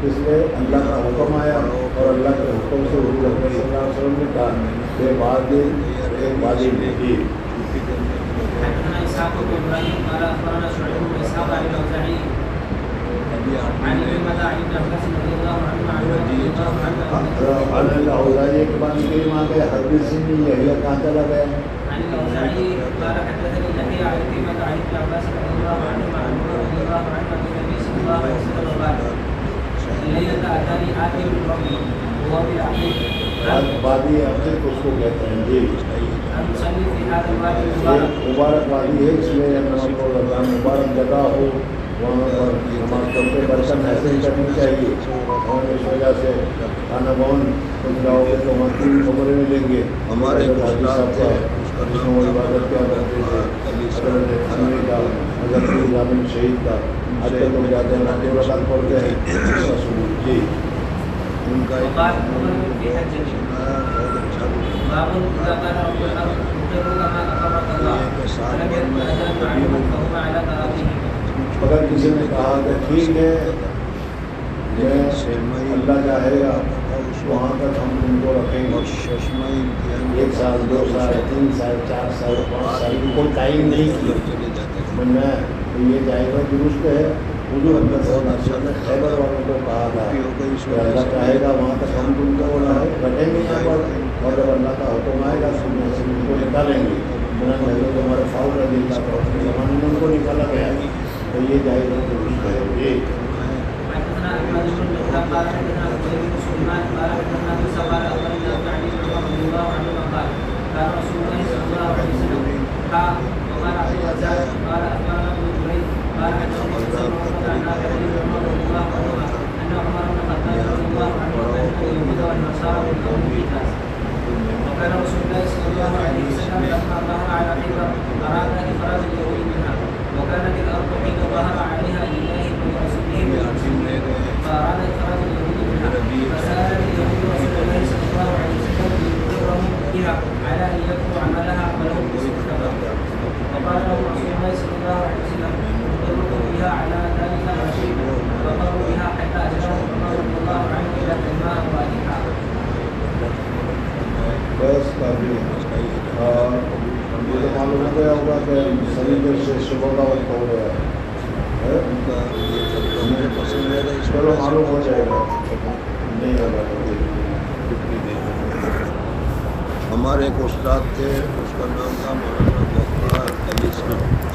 اس لیے اللہ کا حکم آیا اور اللہ کے حکم سے حضور اکرم صلی اللہ علیہ وسلم نے کہا کہ بعد ایک بازی دیکھی۔ حدثنا اسحاق بن ابراهيم قال اخبرنا شعيب بن اسحاق عن الاوزاعي عن ابن عن ابن عباس رضي الله عنهما عن الاوزاعی کے بعد کریم آ گئے، حدثني یحییٰ کہاں چلا گیا؟ عن الاوزاعي قال حدثني يحيى عن ابن عن ابن عباس رضي الله عنهما عن رضي الله عنه عن النبي صلى الله عليه وسلم قال الليلة اتاني آتي من ربي وهو بالعقيق وادی عقیق اس کو کہتے ہیں جی، نصلي في هذا الوادي المبارك مبارک وادی ہے، اس لیے مبارک جگہ ہو وہاں پر نماز پڑھتے برتن ایسے ہی کرنی چاہیے، اور اس وجہ سے کھانا بون تم جاؤ گے تو وہاں تین کمرے میں لیں گے۔ ہمارے صاحب کا جس میں وہ عبادت کیا کرتے تھے حضرت خانوی کا، حضرت جامع شہید کا، آج کل لوگ جاتے ہیں ناطے رکعت پڑھتے ہیں اس کا ثبوت جی۔ ان کا وقال عمر في حجته بہت اچھا باب اذا كان رب الارض يقر كما اقرك الله ولم يكن اجلا معلوما فهما على تراضيه۔ اگر کسی نے کہا کہ ٹھیک ہے میں اللہ چاہے گا وہاں تک ہم ان کو رکھیں گے، 1 سال 2 سال 3 سال 4 سال 5 سال کی کوئی ٹائم نہیں کیا، میں یہ چاہے گا درست ہے۔ حضور اکرم صلی اللہ علیہ وسلم نے خیبر والوں کو کہا تھا کہ اللہ چاہے گا وہاں تک ہم تم کو رکھیں گے یہاں پر، اور جب اللہ کا حکم آئے گا تو میں سے ان کو نکالیں گے۔ حضرت ہمارے فاروق رضی اللہ عنہ کے زمانے میں ان کو نکالا گیا، تو یہ چاہے گا درست ہے جی۔ حدثنا احمد بن مقدام قال حدثنا قتيبة بن سليمان قال حدثنا موسى قال اخبرنا ابن علي بن عمر رضي الله عنهما قال قال رسول الله صلى الله عليه وسلم وقال عبد الرزاق قال اخبرنا ابن جريج قال حدثني حسن بن عن نافع بن عمر رضي الله عنهما ان عمر بن الخطاب رضي الله عنه كان اليهود والنصارى بالقوم في الناس، وكان رسول الله صلى الله عليه وسلم لما ظهر على خيبر اراد اخراج اليهود منها، وكانت الارض حين ظهر عليها لله ولرسوله فاراد اخراج اليهود منها، فسال اليهود رسول الله صلى الله عليه وسلم ليقرهم بها على ان يكفروا عملها ولهم بسكتها، وقال له رسول الله صلى الله عليه وسلم اقروا بها على ذلك رشيدا، فقروا بها حتى اجلهم عمر رضي الله عنه الى تيماء وادحا۔ بس کافی اور یہ تو معلوم ہو گیا ہوگا کہ سنیچر سے صبح کا وقت ہو گیا ہے، ان کا یہ طریقہ مجھے پسند ہے، اس چلو معلوم ہو جائے گا نہیں ہوگا۔ ہمارے ایک استاد تھے، اس کا نام تھا مولانا مختار علی صاحب،